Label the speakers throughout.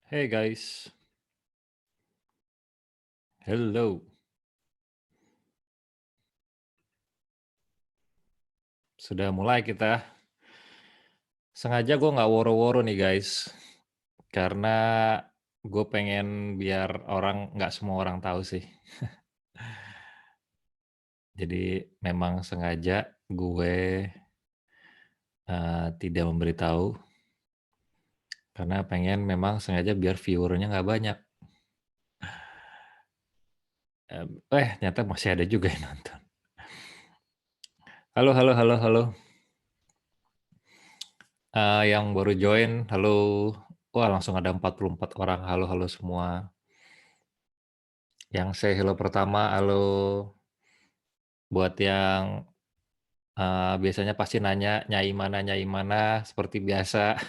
Speaker 1: Hey guys, hello. Sudah mulai kita. Sengaja gue nggak woro-woro nih guys, karena gue pengen biar nggak semua orang tahu sih. Jadi memang sengaja gue tidak memberitahu, karena pengen memang sengaja biar viewernya nggak banyak. Ternyata masih ada juga yang nonton. Halo, halo, halo, halo. Yang baru join, halo. Wah, langsung ada 44 orang. Halo, halo semua. Yang say hello pertama, halo. Buat yang biasanya pasti nanya, nyai mana, seperti biasa.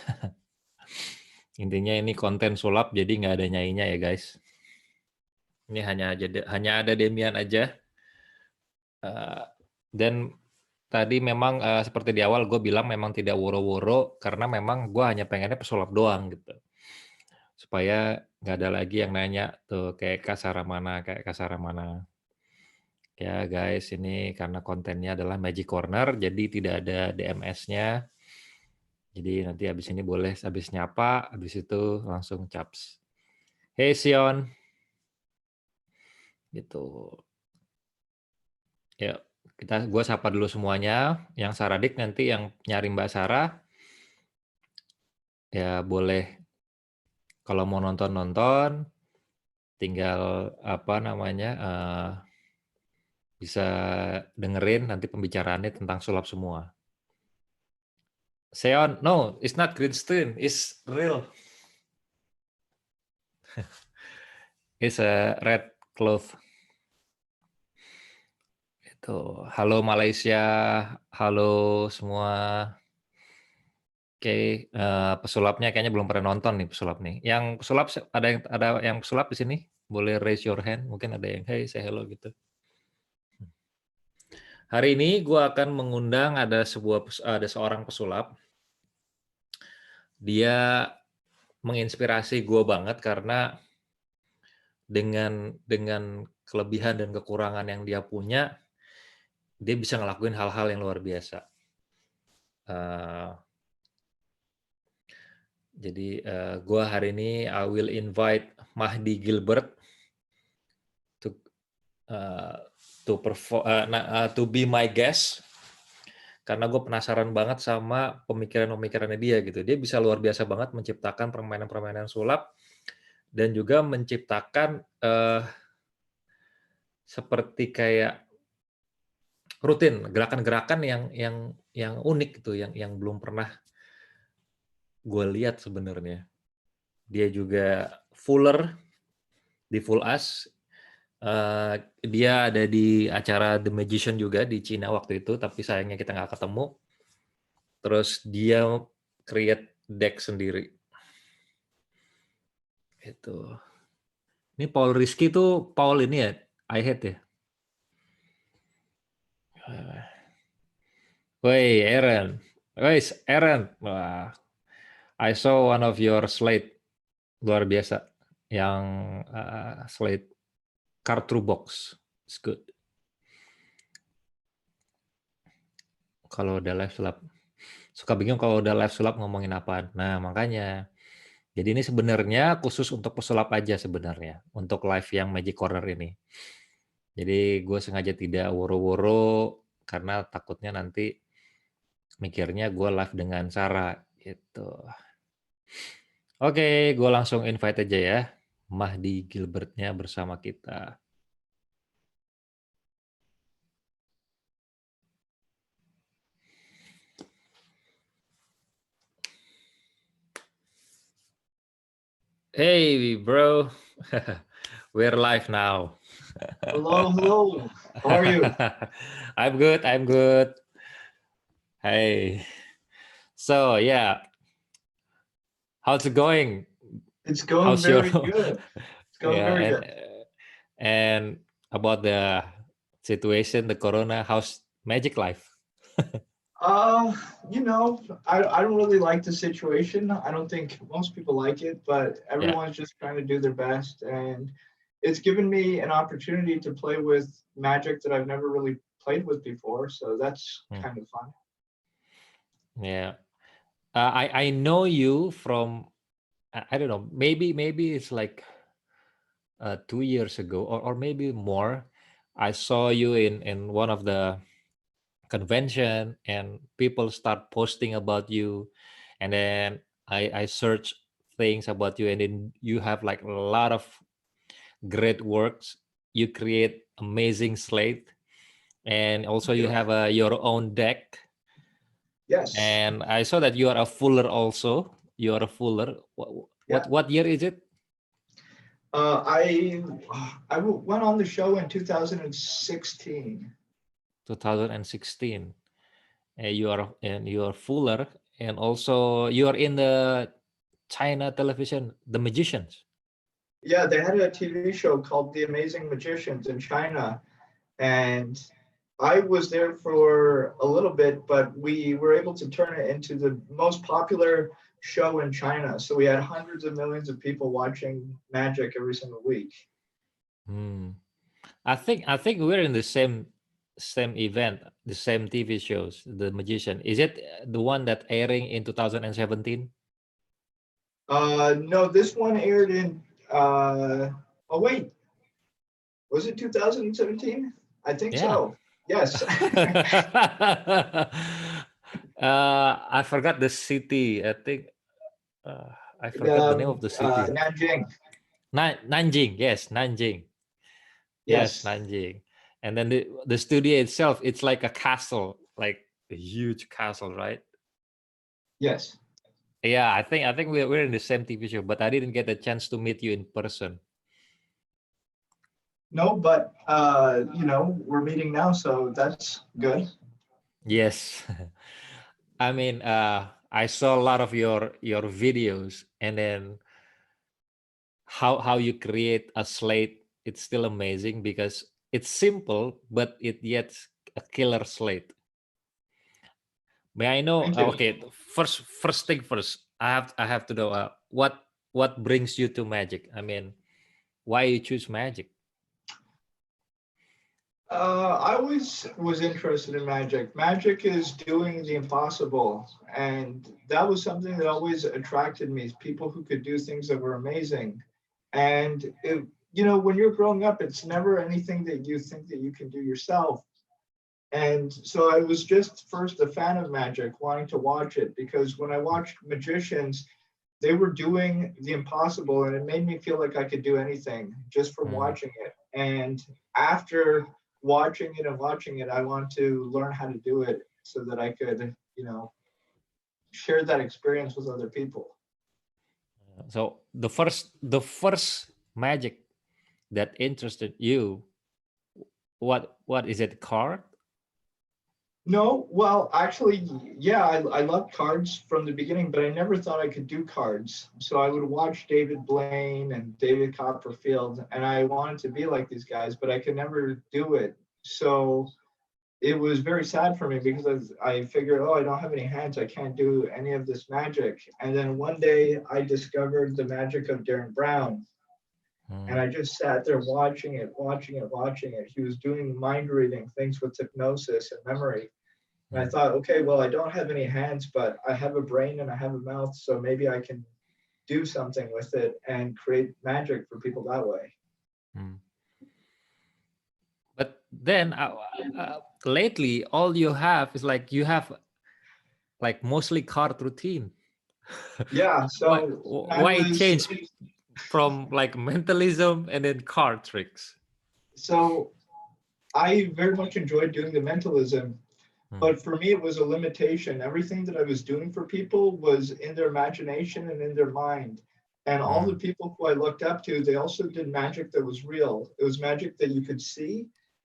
Speaker 1: Intinya ini konten sulap, jadi nggak ada nyainya ya guys. Ini hanya ada Demian aja. Dan tadi memang seperti di awal gue bilang memang tidak woro-woro, karena memang gue hanya pengennya pesulap doang gitu. Supaya nggak ada lagi yang nanya tuh kayak kasara mana. Ya guys, ini karena kontennya adalah Magic Corner, jadi tidak ada DMS-nya. Jadi nanti habis ini boleh habis nyapa, habis itu langsung caps. Hey Sion, gitu. Ya, gue sapa dulu semuanya. Yang Saradik nanti yang nyari Mbak Sarah, ya boleh kalau mau nonton, tinggal bisa dengerin nanti pembicaraannya tentang sulap semua. Sion, no, it's not green screen, it's real. It's a red cloth. Itu. Halo Malaysia, halo semua. Oke, pesulapnya kayaknya belum pernah nonton nih pesulap nih. Yang pesulap ada yang pesulap di sini? Boleh raise your hand. Mungkin ada yang hey say hello gitu. Hari ini gue akan mengundang ada seorang pesulap. Dia menginspirasi gue banget karena dengan kelebihan dan kekurangan yang dia punya, dia bisa ngelakuin hal-hal yang luar biasa. Jadi gue hari ini I will invite Mahdi Gilbert to be my guest, karena gue penasaran banget sama pemikirannya dia gitu. Dia bisa luar biasa banget menciptakan permainan-permainan sulap dan juga menciptakan seperti kayak rutin gerakan-gerakan yang unik gitu, yang belum pernah gue lihat sebenarnya. Dia juga fuller di Full As. Dia ada di acara The Magician juga di Cina waktu itu, tapi sayangnya kita nggak ketemu. Terus dia create deck sendiri. Itu. Ini Paul Rizky tuh Paul ini ya, I hate ya. Woi, Aaron. Guys, Aaron. Wah, I saw one of your slate. Luar biasa. Yang slate card through box. It's good. Kalau udah live sulap. Suka bingung kalau udah live sulap ngomongin apaan. Nah, makanya. Jadi ini sebenarnya khusus untuk pesulap aja sebenarnya. Untuk live yang Magic Corner ini. Jadi gue sengaja tidak woro-woro karena takutnya nanti mikirnya gue live dengan Sarah gitu. Oke, gue langsung invite aja ya. Mahdi Gilbertnya bersama kita. Hey bro, we're live now.
Speaker 2: Hello. How are you?
Speaker 1: I'm good. Hey. So yeah, how's it going?
Speaker 2: It's going very good. It's going
Speaker 1: yeah,
Speaker 2: very
Speaker 1: and
Speaker 2: good.
Speaker 1: and about the situation, the corona, how's Magic Life?
Speaker 2: Uh, I don't really like the situation. I don't think most people like it, but
Speaker 1: Yeah.
Speaker 2: everyone's just trying to do their best. And it's given me an opportunity to play with magic that I've never really played with before. So that's
Speaker 1: Mm.
Speaker 2: kind of fun.
Speaker 1: Yeah. I know you from I don't know, maybe it's like 2 years ago, or maybe more. I saw you in one of the convention, and people start posting about you, and then I search things about you, and then you have like a lot of great works. You create amazing slate, and also
Speaker 2: Thank
Speaker 1: you
Speaker 2: you.
Speaker 1: have your own deck.
Speaker 2: Yes.
Speaker 1: And I saw that you are a fuller also. You are a fuller.
Speaker 2: Yeah.
Speaker 1: What year is it?
Speaker 2: Uh, I went on the show in 2016.
Speaker 1: 2016. You are fuller, and also you are in the China television, The Magicians.
Speaker 2: Yeah, they had a TV show called The Amazing Magicians in China, and I was there for a little bit, but we were able to turn it into the most popular show in China. So we had hundreds of millions of people watching magic every single week.
Speaker 1: Hmm. I think we're in the same event, the same TV shows, The Magician. Is it the one that airing in 2017?
Speaker 2: No, this one aired in, oh wait, was it 2017? I think
Speaker 1: Yeah.
Speaker 2: so. Yes.
Speaker 1: I forgot the city. I think I forgot the name of
Speaker 2: the
Speaker 1: the city.
Speaker 2: Nanjing.
Speaker 1: Nanjing. Yes, Nanjing. Yes,
Speaker 2: Yes.
Speaker 1: Nanjing. And then the studio itself, it's like a castle, like a huge castle, right?
Speaker 2: Yes.
Speaker 1: Yeah, I think we're in the same TV show, but I didn't get a chance to meet you in person.
Speaker 2: No, but we're meeting now, so that's good.
Speaker 1: Yes. I mean, I saw a lot of your videos, and then how you create a slate. It's still amazing because it's simple, but it yet a killer slate. May I know?
Speaker 2: Thank you.
Speaker 1: Okay, first thing first. I have to know what brings you to magic. I mean, why you choose magic?
Speaker 2: I always was interested in magic. Magic is doing the impossible, and that was something that always attracted me. People who could do things that were amazing, and when you're growing up, it's never anything that you think that you can do yourself. And so I was just first a fan of magic, wanting to watch it because when I watched magicians, they were doing the impossible, and it made me feel like I could do anything just from
Speaker 1: Hmm.
Speaker 2: watching it. And after watching it, I want to learn how to do it so that I could, share that experience with other people.
Speaker 1: So the first magic that interested you, what is it? Card?
Speaker 2: No, well, actually, yeah, I loved cards from the beginning, but I never thought I could do cards. So I would watch David Blaine and David Copperfield, and I wanted to be like these guys, but I could never do it. So it was very sad for me because I figured, oh, I don't have any hands. I can't do any of this magic. And then one day I discovered the magic of Darren Brown. And
Speaker 1: Hmm.
Speaker 2: I just sat there watching it, watching it, watching it. He was doing mind reading things with hypnosis and memory. And I
Speaker 1: Hmm.
Speaker 2: thought, okay, well, I don't have any hands, but I have a brain and I have a mouth. So maybe I can do something with it and create magic for people that way.
Speaker 1: Hmm. But then lately, all you have is like you have like mostly card routine.
Speaker 2: Yeah.
Speaker 1: why
Speaker 2: So I
Speaker 1: why
Speaker 2: was,
Speaker 1: change from like mentalism and then card tricks?
Speaker 2: so I very much enjoyed doing the mentalism.
Speaker 1: Hmm.
Speaker 2: But for me, it was a limitation. Everything that I was doing for people was in their imagination and in their mind. And all the
Speaker 1: Hmm.
Speaker 2: people who I looked up to, they also did magic that was real. It was magic that you could see,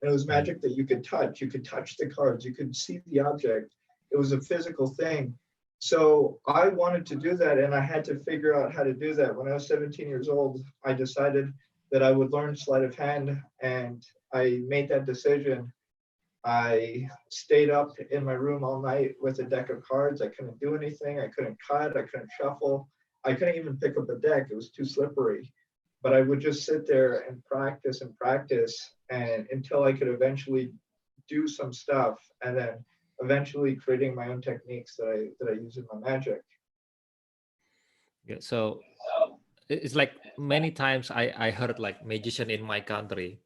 Speaker 2: and it was
Speaker 1: Hmm.
Speaker 2: magic that you could touch. You could touch the cards, you could see the object. It was a physical thing. So I wanted to do that, and I had to figure out how to do that. When I was 17 years old, I decided that I would learn sleight of hand, and I made that decision I stayed up in my room all night with a deck of cards. I couldn't do anything. I couldn't cut. I couldn't shuffle. I couldn't even pick up a deck. It was too slippery. But I would just sit there and practice, and until I could eventually do some stuff, and then eventually creating my own techniques that I use in my magic.
Speaker 1: Yeah, so it's like many times I heard like magician in my country,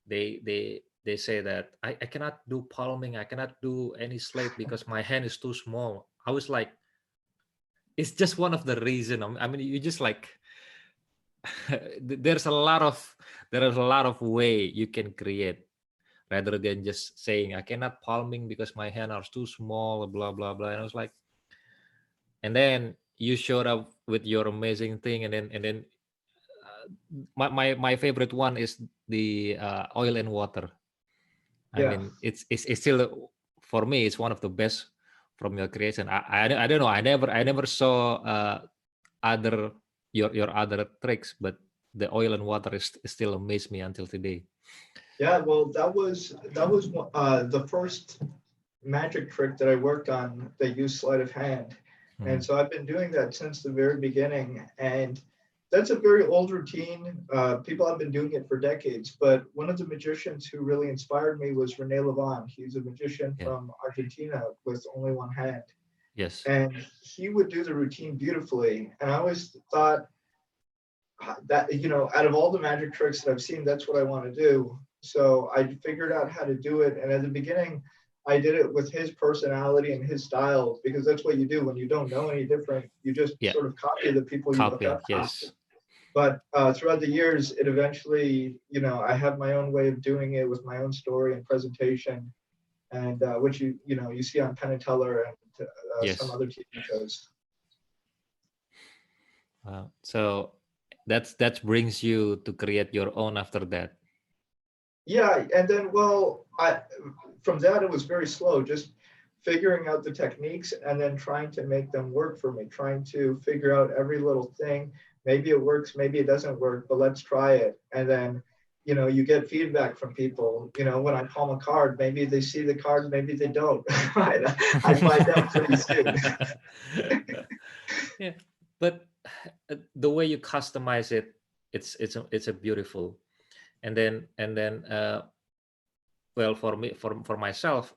Speaker 1: they say that I cannot do palming, I cannot do any slate because my hand is too small. I was like, it's just one of the reason. I mean, you just like there's a lot of way you can create rather than just saying I cannot palming because my hand are too small, blah blah blah. And I was like, and then you showed up with your amazing thing, and then my favorite one is the oil and water. I
Speaker 2: Yeah.
Speaker 1: mean, it's still for me. It's one of the best from your creation. I don't know. I never saw other your other tricks, but the oil and water is still amaze me until today.
Speaker 2: Yeah, well, that was the first magic trick that I worked on that used sleight of hand. And
Speaker 1: Mm,
Speaker 2: so I've been doing that since the very beginning. And that's a very old routine. People have been doing it for decades. But one of the magicians who really inspired me was Rene Levon. He's a magician
Speaker 1: yeah.
Speaker 2: from Argentina with only one hand.
Speaker 1: Yes.
Speaker 2: And he would do the routine beautifully. And I always thought that, out of all the magic tricks that I've seen, that's what I want to do. So I figured out how to do it. And at the beginning, I did it with his personality and his style, because that's what you do when you don't know any different. You just
Speaker 1: Yeah.
Speaker 2: sort of copy the people you look
Speaker 1: Copy.
Speaker 2: up to.
Speaker 1: Yes.
Speaker 2: But throughout the years, it eventually, I have my own way of doing it with my own story and presentation, and which you see on Penn and Teller and some
Speaker 1: Yes.
Speaker 2: other TV shows.
Speaker 1: So that brings you to create your own after that.
Speaker 2: Yeah, and then well, I from that it was very slow, just figuring out the techniques and then trying to make them work for me, trying to figure out every little thing. Maybe it works, maybe it doesn't work, but let's try it. And then, you get feedback from people. When I palm a card, maybe they see the card, maybe they don't. I find out pretty soon.
Speaker 1: Yeah, but the way you customize it, it's a beautiful. And then well, for me, for myself,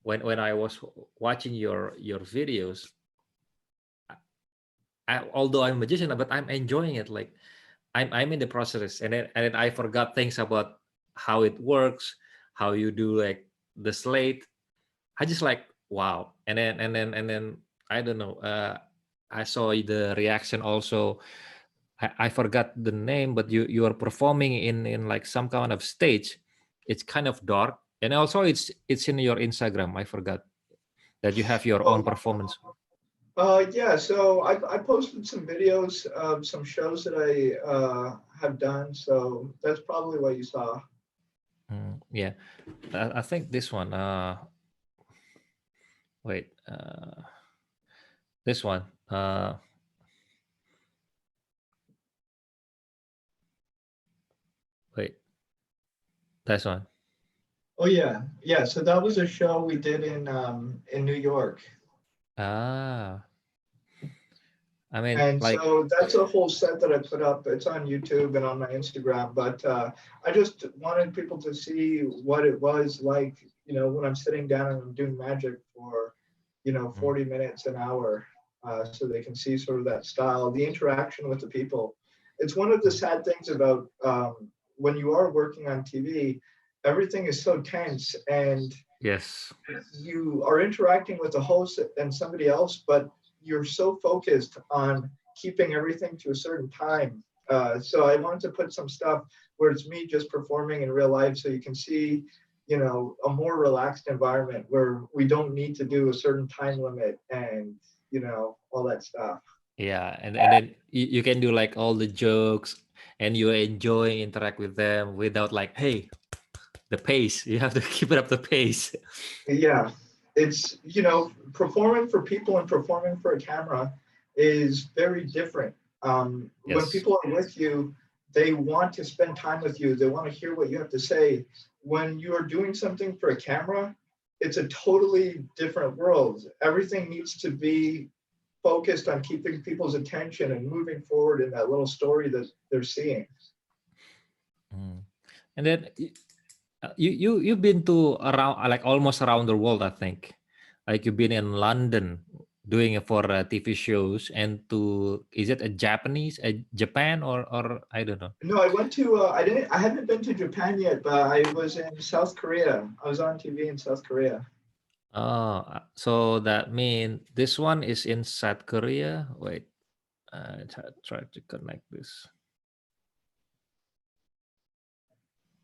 Speaker 1: when I was watching your videos, although I'm a magician, but I'm enjoying it. Like I'm in the process, and then I forgot things about how it works, how you do like the slate. I just like wow, and then I don't know. I saw the reaction also. I forgot the name, but you are performing in like some kind of stage. It's kind of dark, and also it's in your Instagram. I forgot that you have your own
Speaker 2: Oh,
Speaker 1: performance.
Speaker 2: yeah. So I posted some videos of some shows that I have done. So that's probably what you saw.
Speaker 1: Yeah, I think this one. Wait, this one. Wait, this one.
Speaker 2: Oh yeah, yeah. So that was a show we did in New York,
Speaker 1: Ah, I mean,
Speaker 2: and
Speaker 1: like,
Speaker 2: so that's a whole set that I put up. It's on YouTube and on my Instagram. But I just wanted people to see what it was like, when I'm sitting down and I'm doing magic for,
Speaker 1: mm,
Speaker 2: 40 minutes, an hour, so they can see sort of that style, the interaction with the people. It's one of the
Speaker 1: mm,
Speaker 2: sad things about when you are working on TV. Everything is so tense, and
Speaker 1: yes,
Speaker 2: you are interacting with the host and somebody else, but you're so focused on keeping everything to a certain time. So I wanted to put some stuff where it's me just performing in real life, so you can see, a more relaxed environment where we don't need to do a certain time limit and all that stuff.
Speaker 1: yeah, and then you can do like all the jokes, and you enjoy interact with them without like, hey, the pace. You have to keep it up the pace.
Speaker 2: Yeah, it's performing for people and performing for a camera is very different. When
Speaker 1: Yes.
Speaker 2: people are with you, they want to spend time with you. They want to hear what you have to say. When you are doing something for a camera, it's a totally different world. Everything needs to be focused on keeping people's attention and moving forward in that little story that they're seeing.
Speaker 1: And then you've been to around like almost around the world, I think. Like you've been in London doing it for TV shows, and is it a Japan or I don't know.
Speaker 2: No, I went to I haven't been to Japan yet, but I was in South Korea. I was on TV in South Korea.
Speaker 1: Oh, so that means this one is in South Korea. Wait, try to connect this.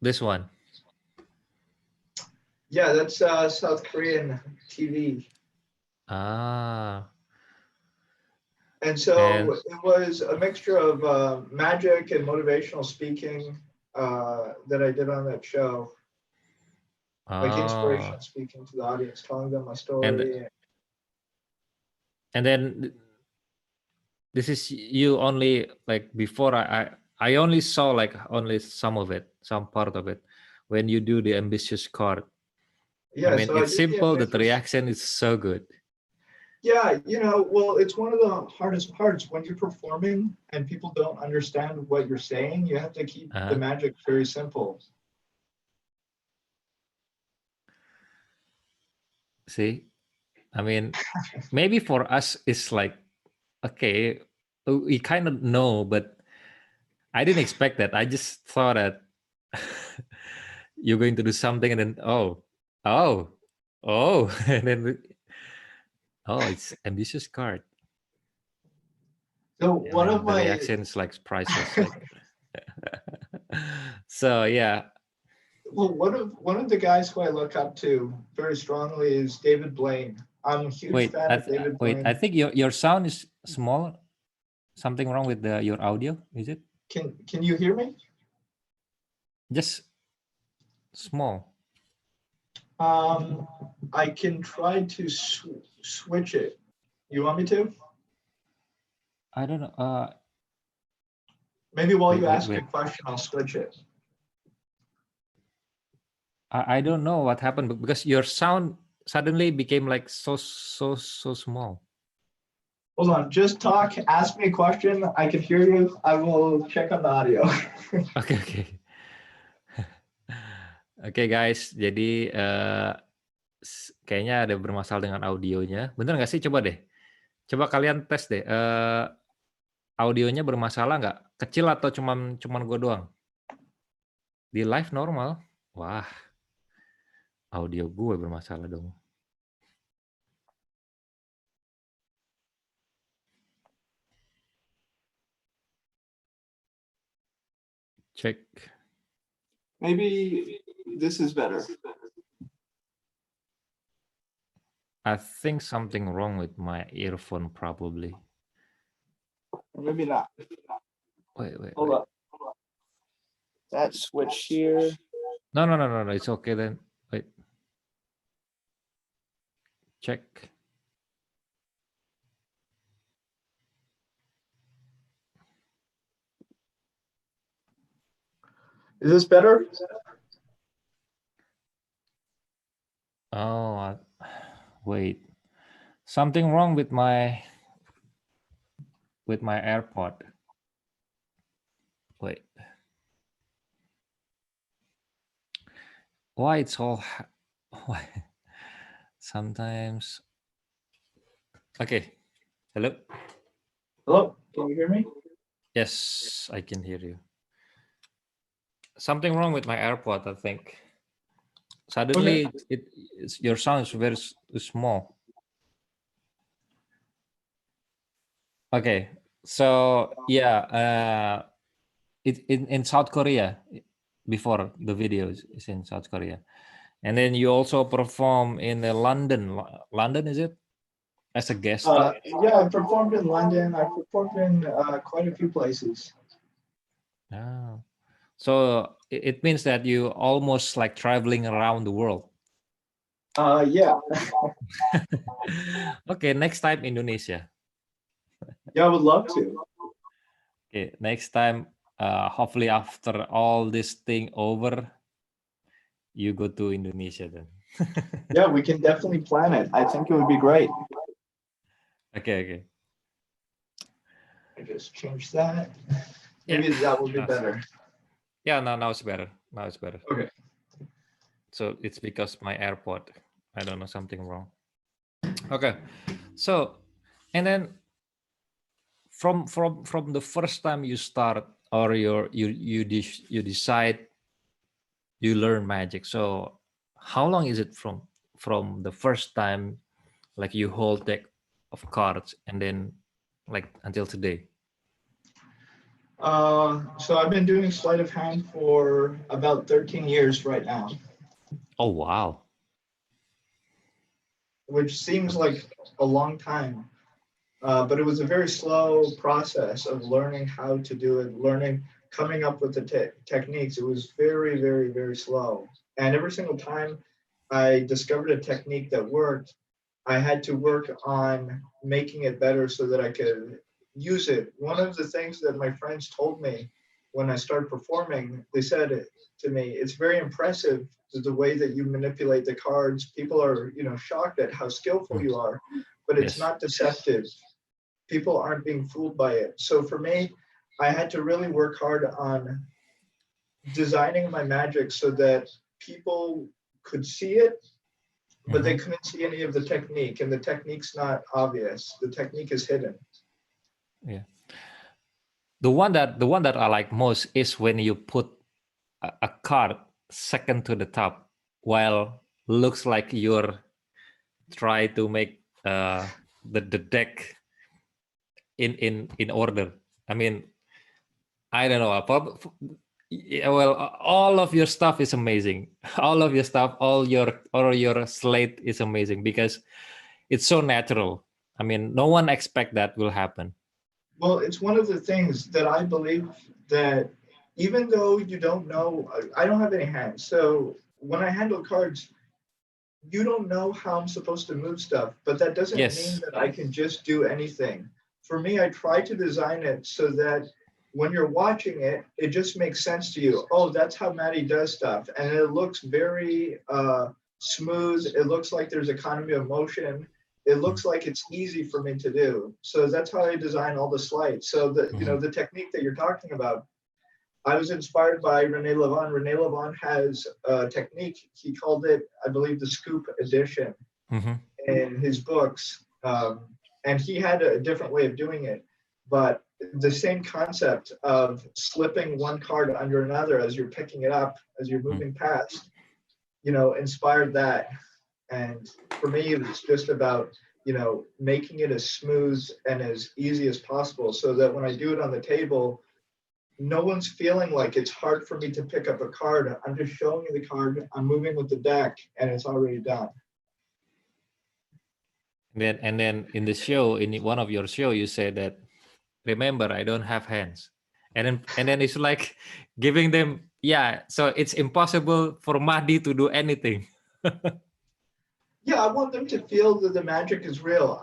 Speaker 1: This one.
Speaker 2: Yeah, that's South Korean TV. And so it was a mixture of magic and motivational speaking that I did on that show. Like inspirational speaking to the audience, telling them my story.
Speaker 1: And then this is you only like before I only saw like only some part of it when you do the ambitious card.
Speaker 2: Yeah,
Speaker 1: I mean,
Speaker 2: so
Speaker 1: it's simple, the reaction is so good.
Speaker 2: Yeah, well, it's one of the hardest parts when you're performing and people don't understand what you're saying. You have to keep the magic very simple.
Speaker 1: See, I mean, maybe for us it's like, okay, we kind of know, but I didn't expect that. I just thought that you're going to do something and then and then it's ambitious card.
Speaker 2: So one of
Speaker 1: the
Speaker 2: my
Speaker 1: reactions like priceless. So yeah.
Speaker 2: Well, one of the guys who I look up to very strongly is David Blaine. I'm a huge fan of David Blaine.
Speaker 1: I think your sound is small. Something wrong with your audio, is it?
Speaker 2: Can you hear me?
Speaker 1: Just small.
Speaker 2: I can try to switch it. You want me to?
Speaker 1: I don't know.
Speaker 2: Maybe while you ask a question, I'll switch it.
Speaker 1: I don't know what happened because your sound suddenly became like so small.
Speaker 2: Hold on, just talk, ask me a question. I can hear you. I will check on the audio.
Speaker 1: Okay. Oke guys, jadi kayaknya ada bermasalah dengan audionya. Bener nggak sih? Coba deh. Coba kalian tes deh. Audionya bermasalah nggak? Kecil atau cuman gue doang? Di live normal. Wah, audio gue bermasalah dong. Check.
Speaker 2: Maybe this is better.
Speaker 1: I think something wrong with my earphone probably.
Speaker 2: Maybe not.
Speaker 1: Wait.
Speaker 2: Hold up. That switch here.
Speaker 1: No. It's okay then. Wait. Check.
Speaker 2: Is this better?
Speaker 1: Oh, wait. Something wrong with my AirPod. Wait. Why it's all why? Sometimes. Okay. Hello?
Speaker 2: Hello? Can you hear me?
Speaker 1: Yes, I can hear you. Something wrong with my AirPod, I think. Suddenly, your sound is very small. Okay, so yeah, in South Korea before the videos is in South Korea, and then you also perform in London. London, is it? As a guest star?
Speaker 2: Yeah, I performed in London. I performed in quite a few places.
Speaker 1: Oh. So it means that you almost like traveling around the world.
Speaker 2: Yeah.
Speaker 1: Okay, next time Indonesia.
Speaker 2: Yeah, I would love to.
Speaker 1: Okay, next time hopefully after all this thing over, you go to Indonesia then.
Speaker 2: Yeah, we can definitely plan it. I think it would be great.
Speaker 1: Okay.
Speaker 2: I just change that.
Speaker 1: Yeah.
Speaker 2: Maybe that will be
Speaker 1: No,
Speaker 2: better.
Speaker 1: yeah, now it's better. Now it's better.
Speaker 2: Okay.
Speaker 1: So it's because my AirPod. I don't know, something wrong. Okay. So, and then from the first time you start, or you decide you learn magic. So how long is it from the first time, like you hold deck of cards, and then like until today?
Speaker 2: So I've been doing sleight of hand for about 13 years right now,
Speaker 1: Oh wow.
Speaker 2: which seems like a long time. But it was a very slow process of learning how to do it, coming up with the techniques. It was very, very, very slow. And every single time I discovered a technique that worked, I had to work on making it better so that I could use it. One of the things that my friends told me when I started performing, they said to me, it's very impressive the way that you manipulate the cards. People are, shocked at how skillful
Speaker 1: Mm.
Speaker 2: you are, but it's
Speaker 1: Yes.
Speaker 2: not deceptive. People aren't being fooled by it. So for me, I had to really work hard on designing my magic so that people could see it, but they
Speaker 1: Mhm.
Speaker 2: couldn't see any of the technique, and the technique's not obvious. The technique is hidden.
Speaker 1: Yeah. The one that I like most is when you put a card second to the top, while looks like you're try to make the deck in order. I mean, I don't know. Yeah, well, all of your stuff is amazing. All of your stuff, all your slate is amazing because it's so natural. I mean, no one expect that will happen.
Speaker 2: Well, it's one of the things that I believe that even though you don't know, I don't have any hands. So when I handle cards, you don't know how I'm supposed to move stuff, but that doesn't mean
Speaker 1: Yes.
Speaker 2: that I can just do anything. For me, I try to design it so that when you're watching it, it just makes sense to you. Oh, that's how Maddie does stuff. And it looks very smooth. It looks like there's economy of motion. It looks like it's easy for me to do. So that's how I design all the slides. So
Speaker 1: Mhm.
Speaker 2: the technique that you're talking about, I was inspired by Rene Levin. Rene Levin has a technique. He called it, I believe, the scoop edition
Speaker 1: Mhm.
Speaker 2: in his books. And he had a different way of doing it. But the same concept of slipping one card under another as you're picking it up, as you're
Speaker 1: Mm.
Speaker 2: moving past, inspired that. And for me, it was just about, making it as smooth and as easy as possible so that when I do it on the table, no one's feeling like it's hard for me to pick up a card. I'm just showing you the card. I'm moving with the deck, and it's already done.
Speaker 1: And then in the show, in one of your show, you said that, remember, I don't have hands, and then it's like giving them, yeah. So it's impossible for Mahdi to do anything.
Speaker 2: Yeah, I want them to feel that the magic is real.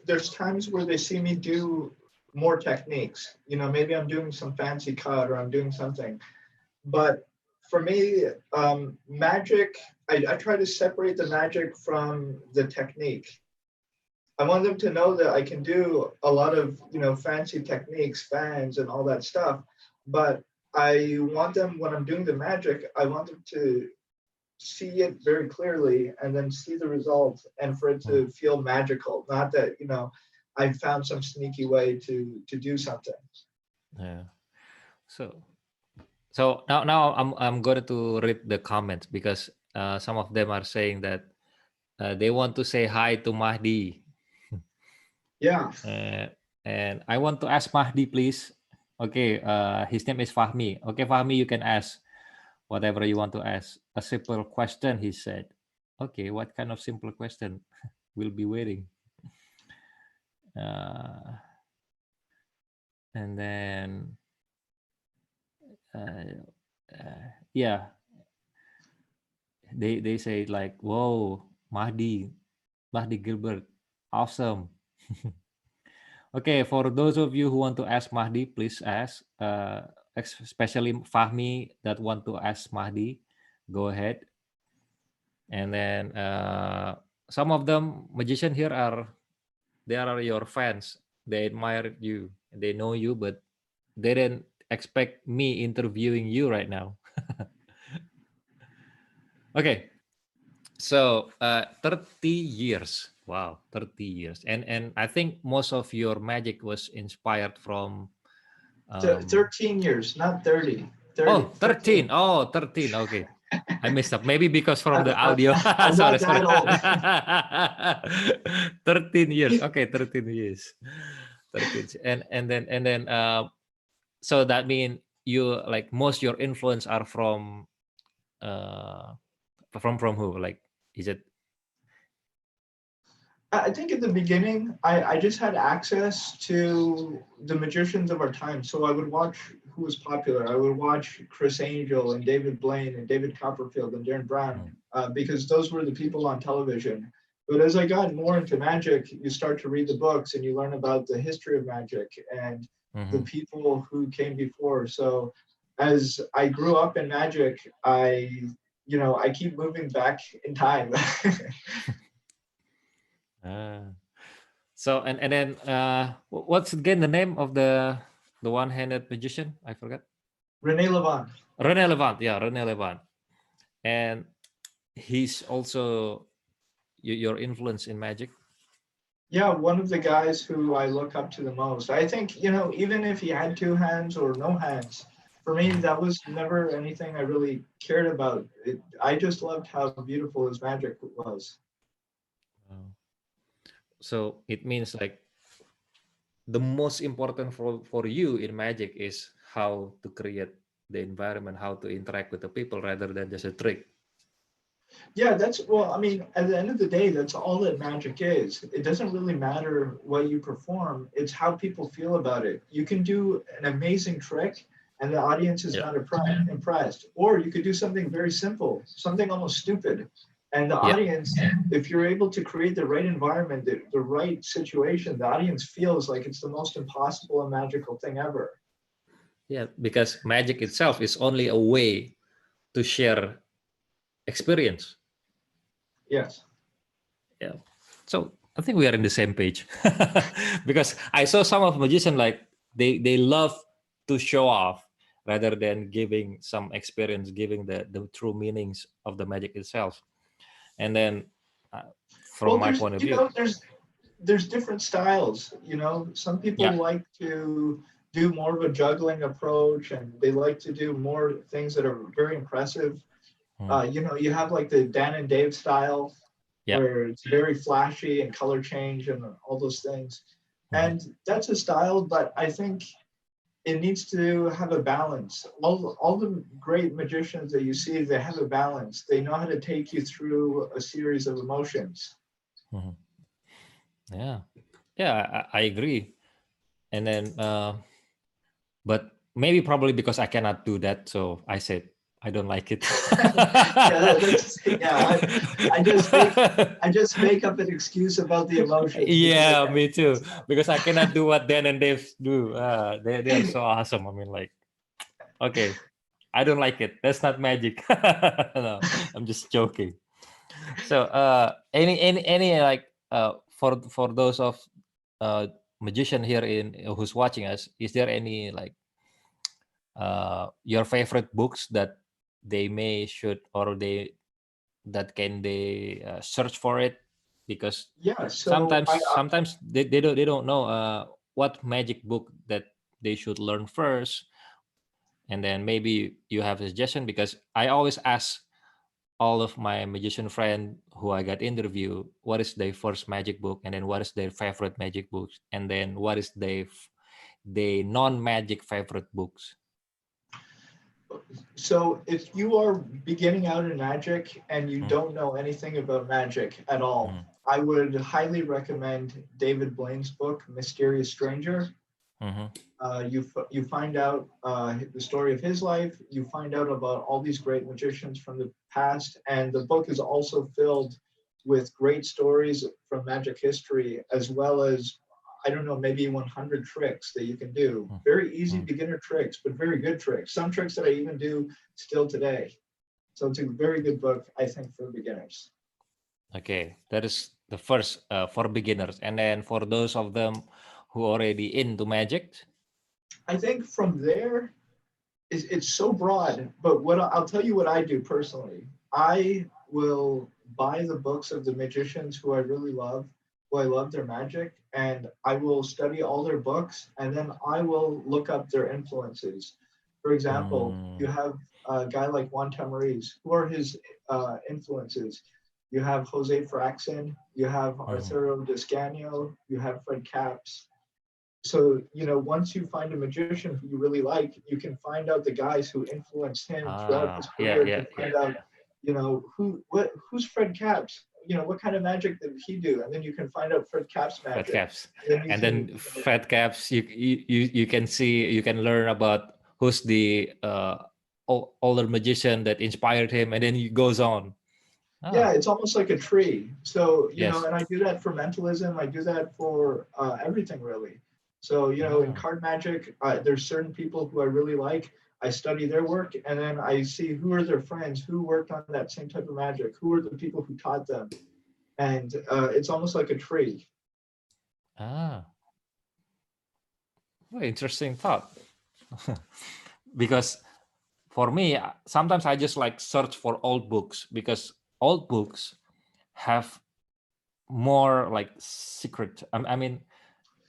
Speaker 2: There's times where they see me do more techniques. Maybe I'm doing some fancy cut or I'm doing something. But for me, magic, I try to separate the magic from the technique. I want them to know that I can do a lot of, fancy techniques, fans, and all that stuff. But I want them, when I'm doing the magic, I want them to see it very clearly and then see the result and for it
Speaker 1: Mm.
Speaker 2: to feel magical, not that, I found some sneaky way to do something.
Speaker 1: Yeah. So now I'm going to read the comments because some of them are saying that they want to say hi to Mahdi.
Speaker 2: Yeah.
Speaker 1: Uh, and I want to ask Mahdi, please. Okay, his name is Fahmi. Okay, Fahmi, you can ask whatever you want to ask. A simple question, he said. Okay, what kind of simple question? We'll be waiting. Uh, and then, uh, yeah, they say like, whoa, Mahdi Gilbert, awesome. Okay, for those of you who want to ask Mahdi, please ask. Especially Fahmi that want to ask Mahdi, go ahead. And then some of them magician here they are your fans. They admire you. They know you, but they didn't expect me interviewing you right now. Okay, so 30 years. Wow, 30 years. And I think most of your magic was inspired from
Speaker 2: 13 years, not 30. 30,
Speaker 1: oh, 13.
Speaker 2: 13.
Speaker 1: Oh, 13. Okay. I messed up. Maybe because from
Speaker 2: I'm,
Speaker 1: the
Speaker 2: I'm,
Speaker 1: audio.
Speaker 2: I'm
Speaker 1: Sorry,
Speaker 2: not
Speaker 1: sorry.
Speaker 2: that old.
Speaker 1: 13 years. Okay, 13 years. 13. And then so that means you like most your influence are uh from who? Like is it
Speaker 2: I think at the beginning, I just had access to the magicians of our time. So I would watch who was popular. I would watch Chris Angel and David Blaine and David Copperfield and Darren Brown because those were the people on television. But as I got more into magic, you start to read the books and you learn about the history of magic and the
Speaker 1: Mhm.
Speaker 2: people who came before. So as I grew up in magic, I keep moving back in time.
Speaker 1: Ah. So and then what's again the name of the one-handed magician? I forgot.
Speaker 2: Rene Levant.
Speaker 1: Rene Levant. Yeah, Rene Levant. And he's also your influence in magic.
Speaker 2: Yeah, one of the guys who I look up to the most. I think, even if he had two hands or no hands, for me,
Speaker 1: Mhm.
Speaker 2: that was never anything I really cared about. I just loved how beautiful his magic was.
Speaker 1: Oh. So it means like the most important for you in magic is how to create the environment, how to interact with the people rather than just a trick.
Speaker 2: Yeah, well, I mean, at the end of the day, that's all that magic is. It doesn't really matter what you perform, it's how people feel about it. You can do an amazing trick and the audience is
Speaker 1: Yeah.
Speaker 2: not impressed. Or you could do something very simple, something almost stupid. And the
Speaker 1: Yeah.
Speaker 2: audience, if you're able to create the right environment, the right situation, the audience feels like it's the most impossible and magical thing ever.
Speaker 1: Yeah. Because magic itself is only a way to share experience.
Speaker 2: Yes.
Speaker 1: Yeah. So I think we are in the same page. Because I saw some of magicians like they love to show off rather than giving some experience, giving the true meanings of the magic itself. And then from
Speaker 2: Well,
Speaker 1: my
Speaker 2: there's,
Speaker 1: point of
Speaker 2: you
Speaker 1: view,
Speaker 2: know, there's there's different styles. Some people
Speaker 1: yeah.
Speaker 2: like to do more of a juggling approach, and they like to do more things that are very impressive.
Speaker 1: Mm,
Speaker 2: You have like the Dan and Dave style,
Speaker 1: yeah.
Speaker 2: where it's very flashy and color change and all those things.
Speaker 1: Mhm.
Speaker 2: And that's a style, but I think it needs to have a balance. All the great magicians that you see, they have a balance. They know how to take you through a series of emotions.
Speaker 1: Mhm. Yeah. Yeah, I agree. And then but maybe probably because I cannot do that, so I said I don't like it.
Speaker 2: Yeah. I just make up an excuse about the emotions because I
Speaker 1: Yeah,
Speaker 2: can't
Speaker 1: me
Speaker 2: do
Speaker 1: too.
Speaker 2: stuff.
Speaker 1: Because I cannot do what Dan and Dave do. They are so awesome. I mean, like, okay, I don't like it. That's not magic. No, I'm just joking. So, any like for those of magician here in who's watching us, is there any like your favorite books that they may should or they search for it because
Speaker 2: Yeah, so
Speaker 1: sometimes they don't know what magic book that they should learn first, and then maybe you have a suggestion because I always ask all of my magician friend who I got interview what is their first magic book and then what is their favorite magic books and then what is the non-magic favorite books.
Speaker 2: so if you are beginning out in magic and you
Speaker 1: Mm,
Speaker 2: don't know anything about magic at all,
Speaker 1: mm,
Speaker 2: I would highly recommend David Blaine's book, Mysterious Stranger.
Speaker 1: mhm,
Speaker 2: You find out the story of his life. You find out about all these great magicians from the past, and the book is also filled with great stories from magic history, as well as I don't know, maybe 100 tricks that you can do.
Speaker 1: Mm,
Speaker 2: Very easy
Speaker 1: mm.
Speaker 2: beginner tricks, but very good tricks. Some tricks that I even do still today. So it's a very good book, I think, for beginners.
Speaker 1: Okay, that is the first for beginners, and then for those of them who already into magic.
Speaker 2: I think from there, it's so broad, but what I'll tell you what I do personally. I will buy the books of the magicians who I really love, who I love their magic, and I will study all their books, and then I will look up their influences. For example, you
Speaker 1: Mm,
Speaker 2: have a guy like Juan Tamariz. Who are his influences? You have Jose Fraxon, you have
Speaker 1: mm.
Speaker 2: Arturo Descanio, you have Fred Capps. So, once you find a magician who you really like, you can find out the guys who influenced him throughout his
Speaker 1: Yeah,
Speaker 2: career
Speaker 1: yeah,
Speaker 2: to
Speaker 1: yeah.
Speaker 2: find out, who's Fred Capps? What kind of magic did he do? And then you can find out Fred Capps'
Speaker 1: Fat
Speaker 2: magic.
Speaker 1: caps,
Speaker 2: And then you
Speaker 1: and
Speaker 2: can,
Speaker 1: then fat caps. You can see, you can learn about who's the older magician that inspired him, and then he goes on.
Speaker 2: yeah,
Speaker 1: Ah,
Speaker 2: it's almost like a tree. So,
Speaker 1: yes.
Speaker 2: and I do that for mentalism. I do that for everything really. So, in
Speaker 1: Ah,
Speaker 2: card magic, there's certain people who I really like. I study their work and then I see who are their friends, who worked on that same type of magic, who are the people who taught them. And it's almost like a tree.
Speaker 1: ah. Well, interesting thought. Because for me, sometimes I just like search for old books because old books have more like secret. I mean,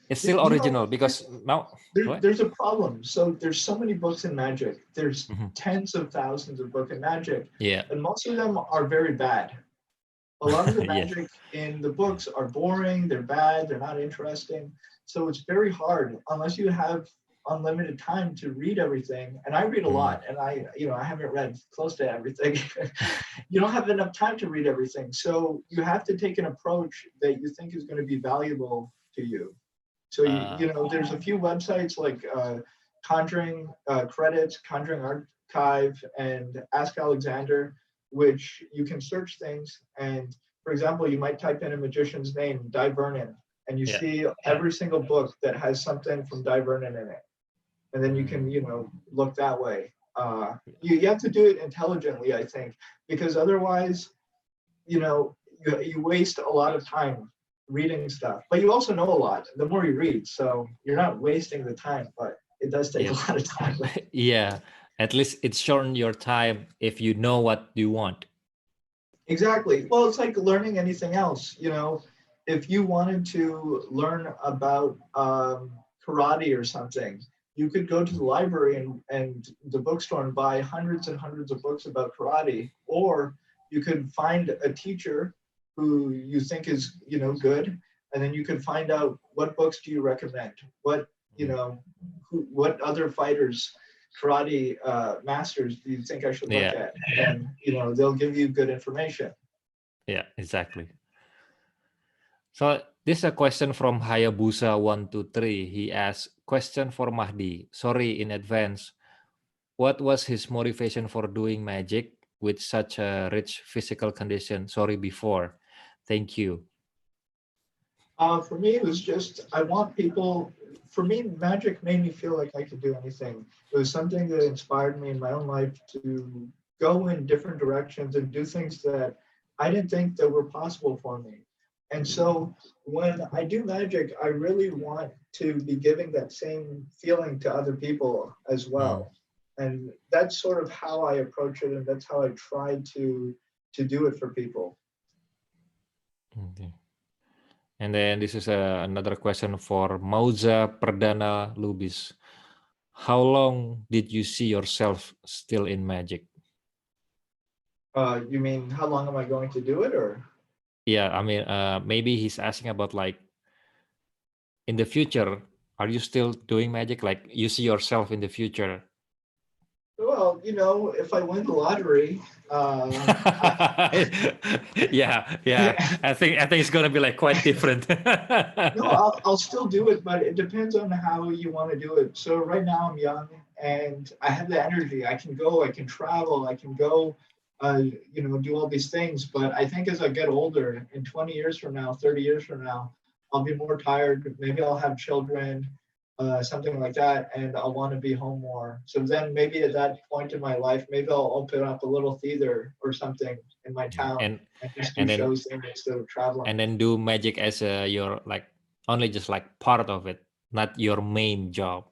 Speaker 1: it's still
Speaker 2: You know,
Speaker 1: original because now what?
Speaker 2: there's a problem. So there's so many books in magic. There's
Speaker 1: Mhm.
Speaker 2: tens of thousands of books in magic,
Speaker 1: Yeah,
Speaker 2: and most of them are very bad. A lot of the
Speaker 1: yeah,
Speaker 2: magic in the books are boring, they're bad, they're not interesting. So it's very hard unless you have unlimited time to read everything. And I read a
Speaker 1: mm,
Speaker 2: lot and I haven't read close to everything. You don't have enough time to read everything. So you have to take an approach that you think is going to be valuable to you. So there's a few websites like Conjuring Credits, Conjuring Archive, and Ask Alexander, which you can search things. And for example, you might type in a magician's name, Di Vernon, and you
Speaker 1: yeah.
Speaker 2: see every single book that has something from Di Vernon in it. And then you can,
Speaker 1: Mm,
Speaker 2: look that way. You have to do it intelligently, I think, because otherwise, you waste a lot of time reading stuff, but you also know a lot the more you read. So you're not wasting the time, but it does take a
Speaker 1: yes.
Speaker 2: lot of time.
Speaker 1: Yeah. At least it shorten your time if you know what you want.
Speaker 2: Exactly. Well, it's like learning anything else. If you wanted to learn about karate or something, you could go to the library and the bookstore and buy hundreds and hundreds of books about karate, or you could find a teacher who you think is, good, and then you could find out what books do you recommend, what other fighters karate masters do you think I should look
Speaker 1: Yeah.
Speaker 2: at? And they'll give you good information.
Speaker 1: Yeah, exactly. So this is a question from Hayabusa123. He asks, question for Mahdi. Sorry in advance. What was his motivation for doing magic with such a rich physical condition? Sorry before. Thank you.
Speaker 2: For me, it was just I want people. For me, magic made me feel like I could do anything. It was something that inspired me in my own life to go in different directions and do things that I didn't think that were possible for me. And so when I do magic, I really want to be giving that same feeling to other people as
Speaker 1: Hmm.
Speaker 2: well. And that's sort of how I approach it, and that's how I try to do it for people.
Speaker 1: Okay. And then this is another question for Mauza Perdana Lubis. How long did you see yourself still in magic?
Speaker 2: You mean how long am I going to do it, or?
Speaker 1: Yeah, I mean, maybe he's asking about like in the future, are you still doing magic? Like you see yourself in the future?
Speaker 2: Well, if I win the lottery,
Speaker 1: Yeah, yeah. I think it's gonna be like quite different.
Speaker 2: no, I'll still do it, but it depends on how you want to do it. So right now I'm young and I have the energy. I can go, I can travel, I can go, do all these things. But I think as I get older, in 20 years from now, 30 years from now, I'll be more tired. Maybe I'll have children, something like that, and I'll want to be home more. So then maybe at that point in my life, maybe I'll open up a little theater or something in my
Speaker 1: Yeah.
Speaker 2: town and just do
Speaker 1: And then
Speaker 2: shows there instead of traveling.
Speaker 1: do magic as your like only just like part of it, not your main job.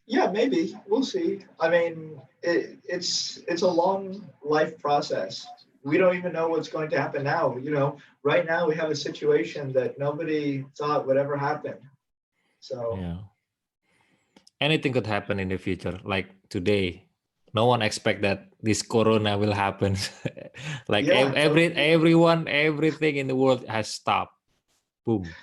Speaker 2: Yeah, maybe we'll see. I mean, it's a long life process. We don't even know what's going to happen now. You know, right now we have a situation that nobody thought would ever happen. So
Speaker 1: Yeah. Anything could happen in the future. Like today, no one expect that this corona will happen. Like
Speaker 2: yeah, nobody.
Speaker 1: everyone, everything in the world has stopped. Boom.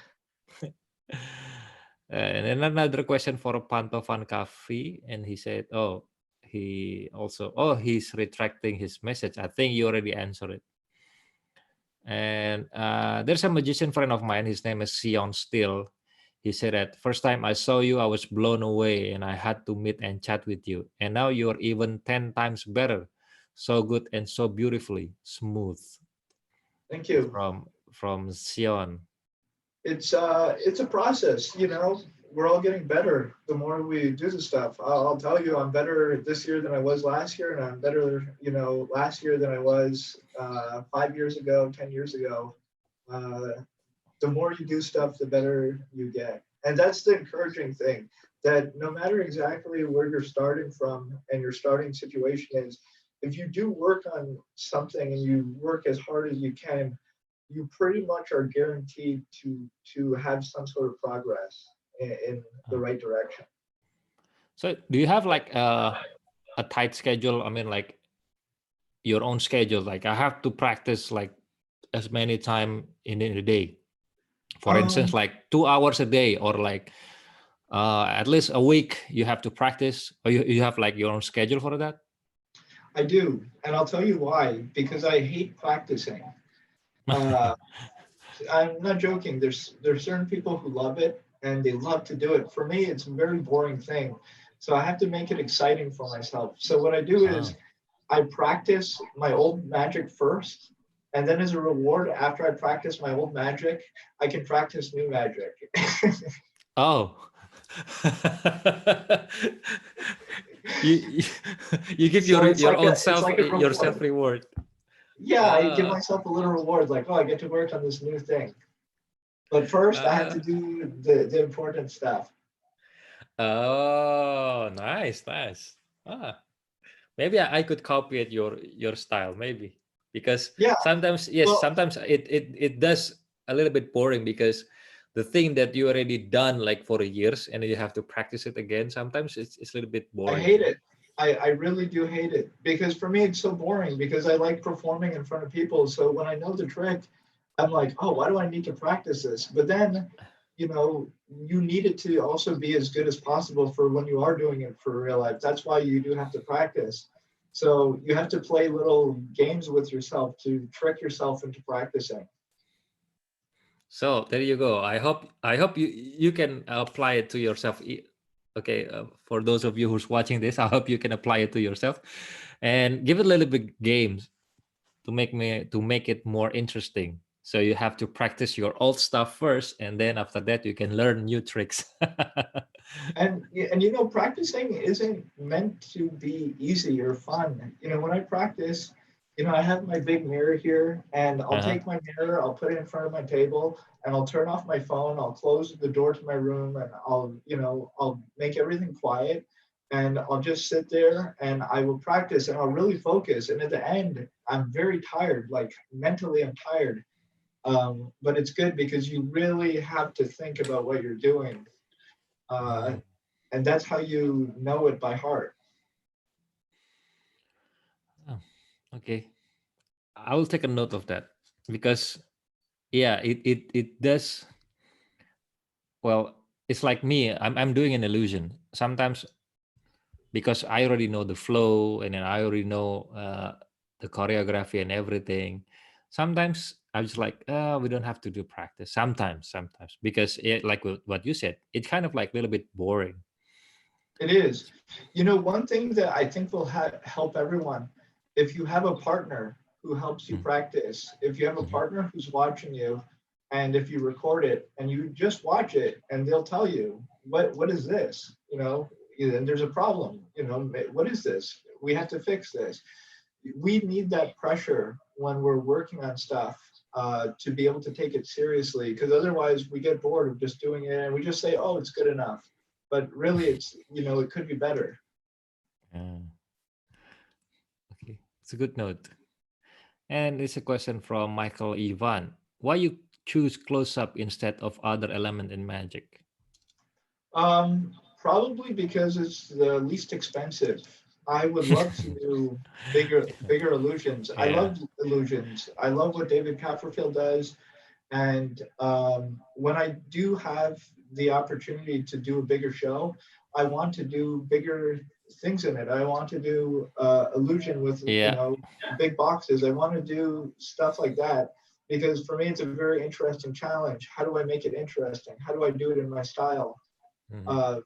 Speaker 1: And then another question for Pantovan Kavi, and he said, "Oh, he's retracting his message. I think you already answered it." And there's a magician friend of mine. His name is Sion Still. He said that first time I saw you, I was blown away, and I had to meet and chat with you. And now you're even 10 times better, so good and so beautifully smooth.
Speaker 2: Thank you.
Speaker 1: From Sion.
Speaker 2: It's a process, you know. We're all getting better the more we do the stuff. I'll tell you, I'm better this year than I was last year, and I'm better, you know, last year than I was 5 years ago, 10 years ago. Uh, the more you do stuff, the better you get, and that's the encouraging thing. That no matter exactly where you're starting from and your starting situation is, if you do work on something and you work as hard as you can, you pretty much are guaranteed to have some sort of progress in the
Speaker 1: Uh,
Speaker 2: right direction.
Speaker 1: So do you have like a tight schedule? I mean, like your own schedule. Like I have to practice like as many time in a day. For instance,
Speaker 2: Um,
Speaker 1: like 2 hours a day, or like at least a week you have to practice, or you have like your own schedule for that.
Speaker 2: I do, and I'll tell you why. Because I hate practicing. Uh, I'm not joking. There's certain people who love it and they love to do it. For me, it's a very boring thing. So I have to make it exciting for myself. So what I do is
Speaker 1: Oh.
Speaker 2: I practice my old magic first, and then as a reward, after I practice my old magic, I can practice new magic.
Speaker 1: Oh. you you give
Speaker 2: So
Speaker 1: your own
Speaker 2: it's
Speaker 1: self
Speaker 2: like a
Speaker 1: yourself
Speaker 2: reward.
Speaker 1: reward.
Speaker 2: Yeah, I give
Speaker 1: Ah,
Speaker 2: myself a little reward, like, oh, I get to work on this new thing. But first, I have to
Speaker 1: ah.
Speaker 2: do the important stuff.
Speaker 1: Oh, nice, nice. Maybe I could copy it your style, maybe, because
Speaker 2: Yeah.
Speaker 1: sometimes yes,
Speaker 2: Well,
Speaker 1: sometimes it does a little bit boring because the thing that you already done like for years and then you have to practice it again. Sometimes it's a little bit
Speaker 2: I
Speaker 1: boring, you
Speaker 2: hate
Speaker 1: know.
Speaker 2: it. I really do hate it because for me it's so boring because I like performing in front of people. So when I know the trick, I'm like, oh, why do I need to practice this? But then, you know, you need it to also be as good as possible for when you are doing it for real life. That's why you do have to practice. So you have to play little games with yourself to trick yourself into practicing.
Speaker 1: So there you go. I hope you can apply it to yourself. Okay, for those of you who's watching this, I hope you can apply it to yourself, and give it a little bit games to make it more interesting. So you have to practice your old stuff first, and then after that you can learn new tricks.
Speaker 2: And you know, practicing isn't meant to be easy or fun. You know, when I practice, you know, I have my big mirror here, and I'll
Speaker 1: Uh-huh.
Speaker 2: take my mirror, I'll put it in front of my table, and I'll turn off my phone, I'll close the door to my room, and I'll, you know, I'll make everything quiet, and I'll just sit there and I will practice and I'll really focus. And at the end, I'm very tired, like mentally I'm tired. But it's good because you really have to think about what you're doing. Uh,
Speaker 1: Mm.
Speaker 2: and that's how you know it by heart.
Speaker 1: Oh, okay. I will take a note of that because yeah, it does. Well, it's like me. I'm doing an illusion sometimes because I already know the flow and then I already know the choreography and everything. Sometimes I'm just like, we don't have to do practice. Sometimes because like what you said, it's kind of like a little bit boring.
Speaker 2: It is. You know, one thing that I think will help everyone, if you have a partner who helps you
Speaker 1: Mm,
Speaker 2: practice, if you have a
Speaker 1: mhm.
Speaker 2: partner who's watching you, And if you record it and you just watch it, and they'll tell you, what is this? You know, and there's a problem. You know, what is this? We have to fix this. We need that pressure when we're working on stuff to be able to take it seriously, because otherwise we get bored of just doing it and we just say, oh, it's good enough. But really, it's, you know, it could be better.
Speaker 1: Okay, it's a good note. And it's a question from Michael Ivan. Why you choose close-up instead of other element in Magic?
Speaker 2: Probably because it's the least expensive. I would love to do bigger illusions. I
Speaker 1: Yeah.
Speaker 2: love illusions. I love what David Copperfield does. And when I do have the opportunity to do a bigger show, I want to do bigger things in it. I want to do illusion with, you
Speaker 1: Yeah.
Speaker 2: know, big boxes. I want to do stuff like that because for me it's a very interesting challenge. How do I make it interesting? How do I do it in my style?
Speaker 1: Mhm.
Speaker 2: Uh,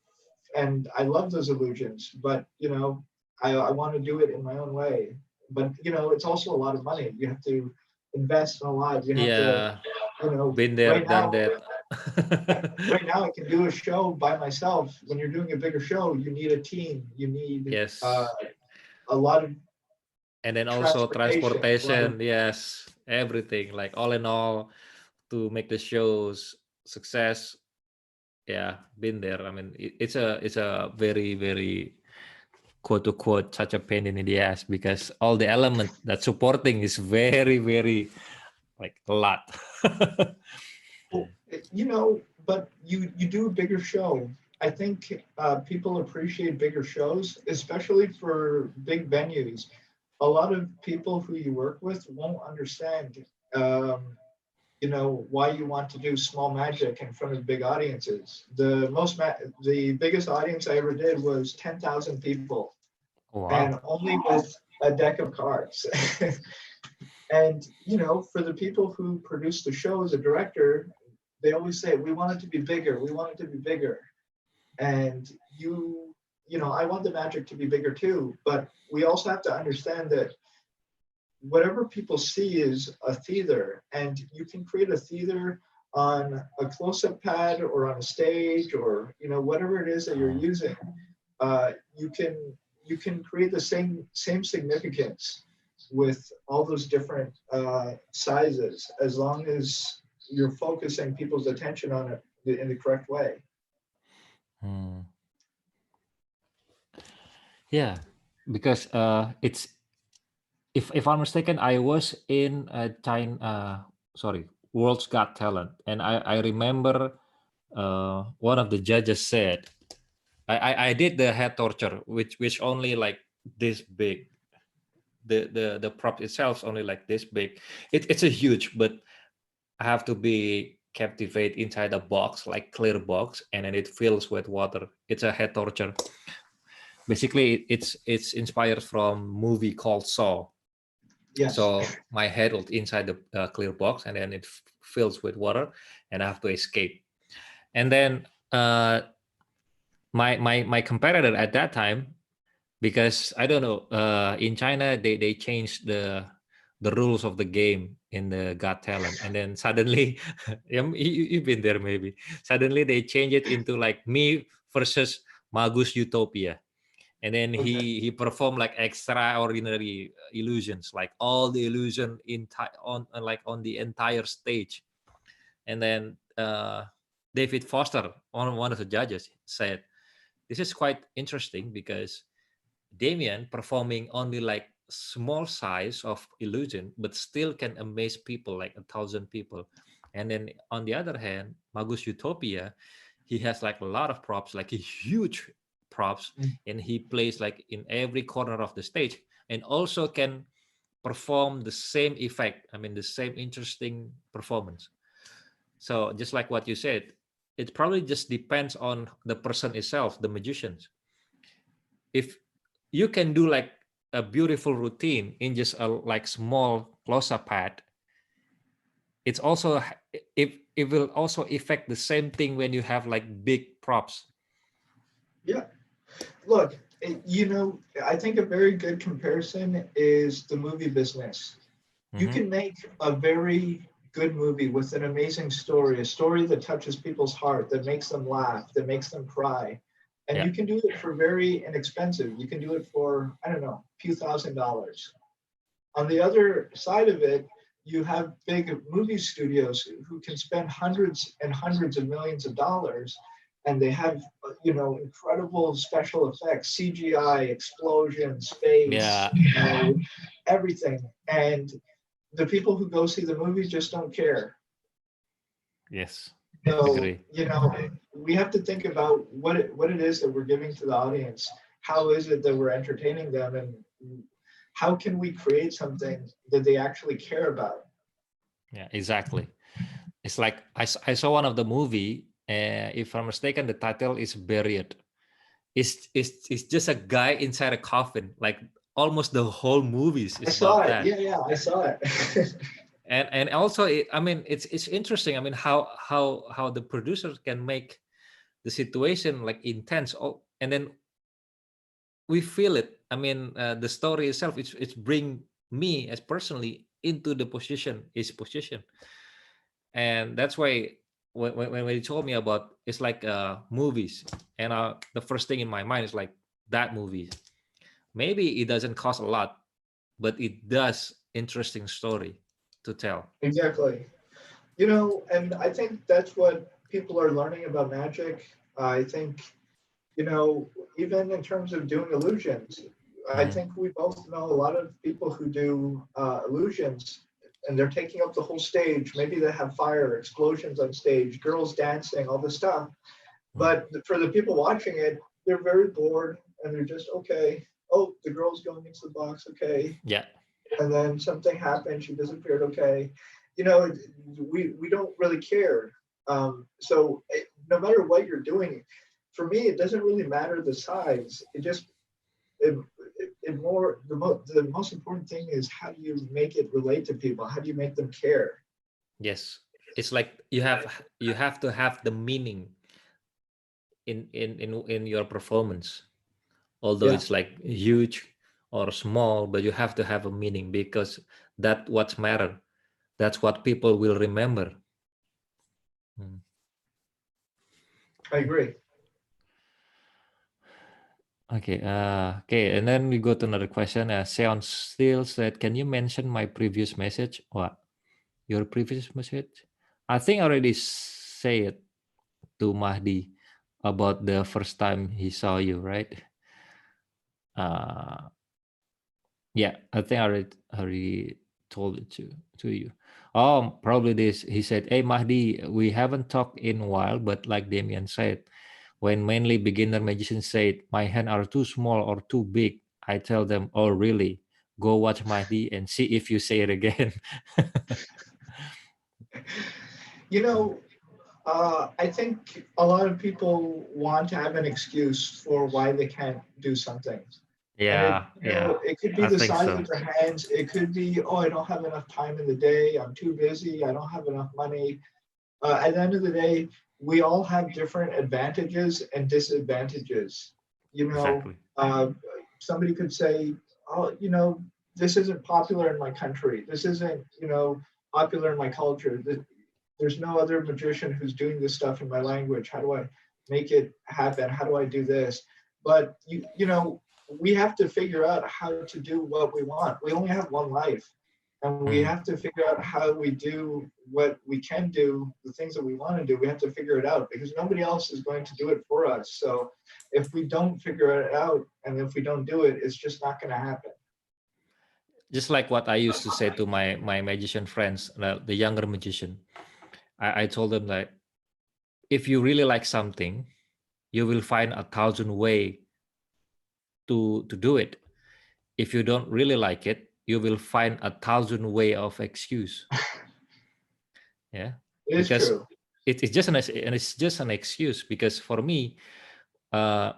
Speaker 2: and I love those illusions, but you know, I want to do it in my own way. But you know, it's also a lot of money. You have to invest in a lot. You have to,
Speaker 1: Yeah.
Speaker 2: you know,
Speaker 1: Been there, done that.
Speaker 2: right now I can do a show by myself. When you're doing a bigger show, you need a team. You need
Speaker 1: Yes.
Speaker 2: a lot of
Speaker 1: And then also
Speaker 2: transportation, a lot of
Speaker 1: transportation, yes, everything. Like all in all, to make the shows success. Yeah, been there. I mean, it's a very very quote unquote such a pain in the ass because all the element that supporting is very very like a lot.
Speaker 2: well, you know, but you do a bigger show. I think people appreciate bigger shows, especially for big venues. A lot of people who you work with won't understand, um, you know, why you want to do small magic in front of big audiences. The biggest audience I ever did was 10,000 people,
Speaker 1: Oh,
Speaker 2: and
Speaker 1: wow.
Speaker 2: only with a deck of cards. And you know, for the people who produce the show as a director, they always say, we want it to be bigger, we want it to be bigger. And you know, I want the magic to be bigger too, but we also have to understand that whatever people see is a theater, and you can create a theater on a close-up pad or on a stage, or you know, whatever it is that you're using. You can create the same significance with all those different sizes, as long as you're focusing people's attention on it in the correct way.
Speaker 1: Hmm. Yeah, because it's if I'm mistaken, I was in China. Sorry, World's Got Talent, and I remember one of the judges said I did the head torture, which only like this big. The prop itself is only like this big. It's a huge, but I have to be captivate inside a box, like clear box, and then it fills with water. It's a head torture. Basically, it's inspired from movie called Saw.
Speaker 2: Yes.
Speaker 1: So my head was inside the clear box, and then it fills with water, and I have to escape. And then my competitor at that time, because I don't know, in China they changed the rules of the game in the Got Talent, and then suddenly, you've been there maybe. Suddenly they change it into like me versus Magus Utopia, and then
Speaker 2: Okay.
Speaker 1: he performed like extraordinary illusions, like all the illusion on the entire stage. And then David Foster, one of the judges, said this is quite interesting because Demian performing only like small size of illusion, but still can amaze people like 1,000 people. And then on the other hand, Magus Utopia, he has like a lot of props, like a huge props,
Speaker 2: Mm.
Speaker 1: and he plays like in every corner of the stage, and also can perform the same effect. I mean, the same interesting performance. So just like what you said, it probably just depends on the person itself, the magicians. If you can do like a beautiful routine in just a like small close-up pad, it's also it will also affect the same thing when you have like big props.
Speaker 2: Yeah. Look, you know, I think a very good comparison is the movie business. You
Speaker 1: Hmm.
Speaker 2: can make a very good movie with an amazing story, a story that touches people's heart, that makes them laugh, that makes them cry. And
Speaker 1: Yeah.
Speaker 2: you can do it for very inexpensive. You can do it for, I don't know, a few $1,000s. On the other side of it, you have big movie studios who can spend hundreds and hundreds of millions of dollars, and they have, incredible special effects, CGI, explosions, space,
Speaker 1: Yeah.
Speaker 2: everything. And the people who go see the movies just don't care.
Speaker 1: Yes.
Speaker 2: So,
Speaker 1: Agree.
Speaker 2: we have to think about what it is that we're giving to the audience. How is it that we're entertaining them, and how can we create something that they actually care about?
Speaker 1: Yeah, exactly. It's like I saw one of the movie. If I'm mistaken, the title is Buried. It's just a guy inside a coffin. Like almost the whole movies
Speaker 2: I
Speaker 1: is
Speaker 2: saw
Speaker 1: about
Speaker 2: it.
Speaker 1: that.
Speaker 2: Yeah, I saw it.
Speaker 1: And also, I mean, it's interesting. I mean, how the producers can make the situation like intense. Oh, and then we feel it. I mean, the story itself, it's bring me as personally into the position, his position. And that's why when he told me about, it's like movies, and the first thing in my mind is like that movie. Maybe it doesn't cost a lot, but it does interesting story to tell.
Speaker 2: Exactly. And I think that's what people are learning about magic. I think, even in terms of doing illusions, I
Speaker 1: Mhm.
Speaker 2: think we both know a lot of people who do illusions, and they're taking up the whole stage. Maybe they have fire, explosions on stage, girls dancing, all this stuff.
Speaker 1: Mm.
Speaker 2: But for the people watching it, they're very bored, and they're just, okay. Oh, the girl's going into the box. Okay.
Speaker 1: Yeah.
Speaker 2: And then something happened. She disappeared. Okay. We don't really care. No matter what you're doing, for me, it doesn't really matter the size. The most important thing is, how do you make it relate to people? How do you make them care?
Speaker 1: Yes. It's like you have to have the meaning in your performance, although
Speaker 2: Yeah,
Speaker 1: it's like huge or small, but you have to have a meaning, because that what's matter. That's what people will remember. Mm.
Speaker 2: I agree.
Speaker 1: Okay, okay, and then we go to another question. Sean still said, "Can you mention my previous message?" What, your previous message? I think I already say it to Mahdi about the first time he saw you, right? Uh, yeah, I think I already told it to you. Oh, probably this. He said, "Hey Mahdi, we haven't talked in a while, but like Demian said, when mainly beginner magicians say my hand are too small or too big, I tell them, oh really? Go watch Mahdi and see if you say it again."
Speaker 2: You know, I think a lot of people want to have an excuse for why they can't do something. And
Speaker 1: Yeah, yeah,
Speaker 2: it could be
Speaker 1: I
Speaker 2: the
Speaker 1: think
Speaker 2: size
Speaker 1: so.
Speaker 2: of their hands. It could be, oh, I don't have enough time in the day. I'm too busy. I don't have enough money. At the end of the day, we all have different advantages and disadvantages. You know,
Speaker 1: Exactly.
Speaker 2: uh, Somebody could say, oh, this isn't popular in my country. This isn't, popular in my culture. There's no other magician who's doing this stuff in my language. How do I make it happen? How do I do this? But we have to figure out how to do what we want. We only have one life, and we
Speaker 1: Mhm.
Speaker 2: have to figure out how we do what we can do, the things that we want to do. We have to figure it out, because nobody else is going to do it for us. So if we don't figure it out, and if we don't do it, it's just not going to happen.
Speaker 1: Just like what I used to say to my magician friends, the younger magician. I told them that if you really like something, you will find 1,000 way to do it. If you don't really like it, you will find 1,000 way of excuse. Yeah,
Speaker 2: It is
Speaker 1: because
Speaker 2: true.
Speaker 1: it's just and it's just an excuse. Because for me, uh,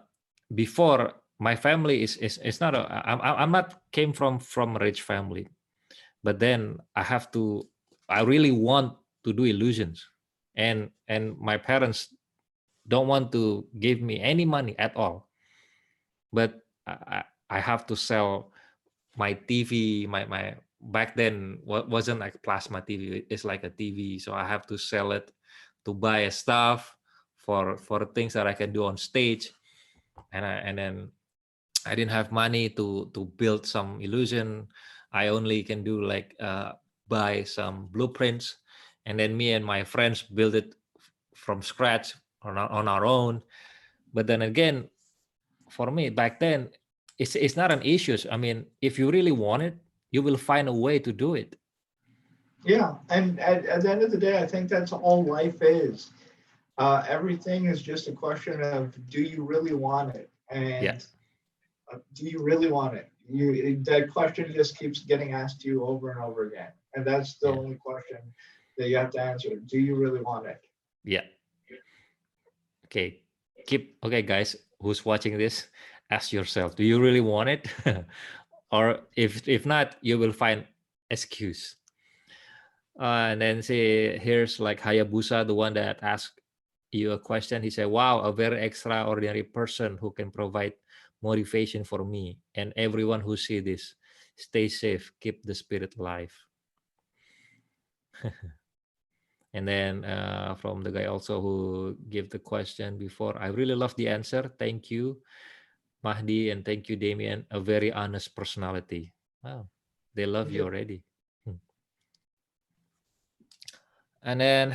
Speaker 1: before, my family is not I'm not came from a rich family, but then I really want to do illusions, and my parents don't want to give me any money at all, but I have to sell my TV, my back then wasn't like plasma TV. It's like a TV, so I have to sell it to buy stuff for things that I can do on stage, and then I didn't have money to build some illusion. I only can do like buy some blueprints, and then me and my friends build it from scratch on our own. But then again, for me back then, it's not an issue. I mean, if you really want it, you will find a way to do it.
Speaker 2: Yeah, and at the end of the day, I think that's all life is. Everything is just a question of, do you really want it,
Speaker 1: Yeah,
Speaker 2: and do you really want it? That question just keeps getting asked to you over and over again, and that's the
Speaker 1: yeah,
Speaker 2: only question that you have to answer. Do you really want it?
Speaker 1: yeah. Okay, okay, guys, who's watching this, ask yourself, do you really want it? Or if not, you will find excuse. And then say, here's like Hayabusa, the one that asked you a question. He said, wow, a very extraordinary person who can provide motivation for me and everyone who see this. Stay safe, keep the spirit alive. And then from the guy also who gave the question before, I really love the answer. Thank you, Mahdi, and thank you, Demian. A very honest personality. Wow, they love you
Speaker 2: Yep.
Speaker 1: already. And then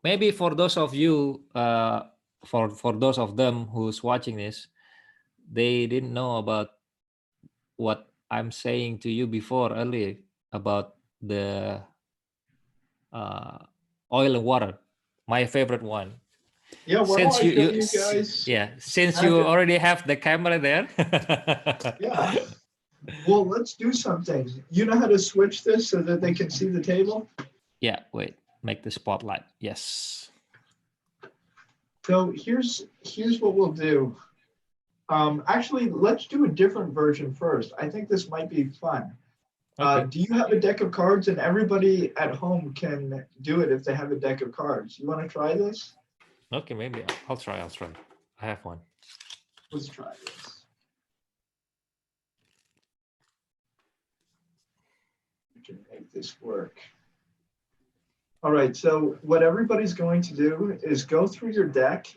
Speaker 1: maybe for those of you, for those of them who's watching this, they didn't know about what I'm saying to you before earlier about the uh, oil and water, my favorite one.
Speaker 2: Yeah. Why don't
Speaker 1: Since
Speaker 2: I show you guys
Speaker 1: yeah, since you
Speaker 2: magic?
Speaker 1: already have the camera there.
Speaker 2: Yeah. Well, let's do something. You know how to switch this so that they can see the table?
Speaker 1: Yeah, wait, make the spotlight. Yes.
Speaker 2: So here's what we'll do. Actually, let's do a different version first. I think this might be fun.
Speaker 1: Okay.
Speaker 2: Do you have a deck of cards? And everybody at home can do it if they have a deck of cards. You want to try this?
Speaker 1: Okay, maybe I'll try. I have one.
Speaker 2: Let's try this. We can make this work. All right, so what everybody's going to do is go through your deck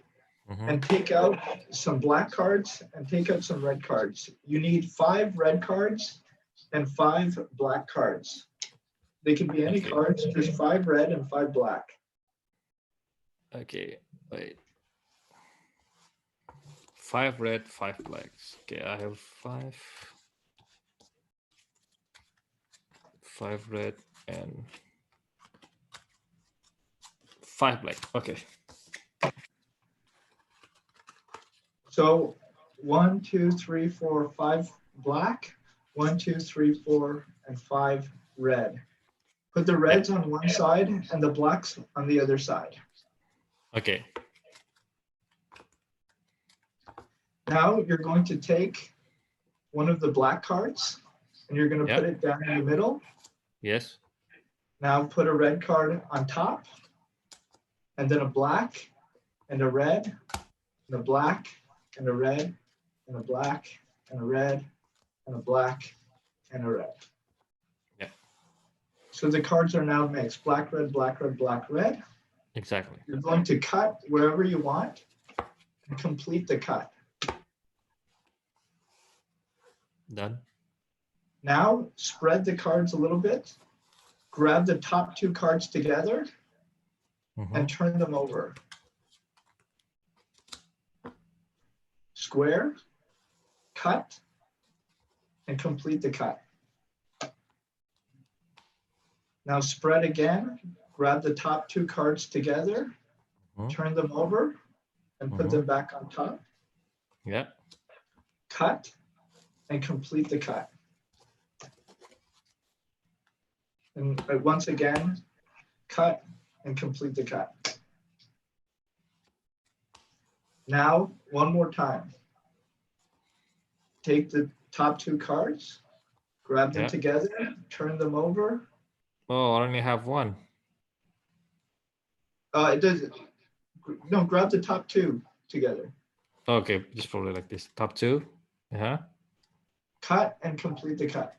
Speaker 2: and take out some black cards and take out some red cards. You need 5 red cards and 5 black cards. They can be any
Speaker 1: Okay.
Speaker 2: cards, just 5 red and 5 black.
Speaker 1: Okay, wait. 5 red, 5 blacks. Okay, I have 5. 5 red and 5 black. Okay.
Speaker 2: So 1, 2, 3, 4, 5 black, 1, 2, 3, 4, and 5 red. Put the reds on one side and the blacks on the other side.
Speaker 1: Okay.
Speaker 2: Now you're going to take one of the black cards and you're going to put it down in the middle.
Speaker 1: Yes.
Speaker 2: Now put a red card on top, and then a black and a red and a black and a red and a black and a red and a black and a red.
Speaker 1: Yeah.
Speaker 2: So the cards are now mixed: black, red, black, red, black, red.
Speaker 1: Exactly.
Speaker 2: You're going to cut wherever you want and complete the cut.
Speaker 1: Done.
Speaker 2: Now spread the cards a little bit, grab the top 2 cards together and turn them over. Square, cut, and complete the cut. Now spread again, grab the top 2 cards together, turn them over, and put them back on top.
Speaker 1: Yeah.
Speaker 2: Cut, and complete the cut. And once again, cut and complete the cut. Now, one more time. Take the top 2 cards, grab them together, turn them over.
Speaker 1: Oh, I only have one.
Speaker 2: It does. No, grab the top 2 together.
Speaker 1: Okay, just probably like this. Top 2.
Speaker 2: Cut and complete the cut.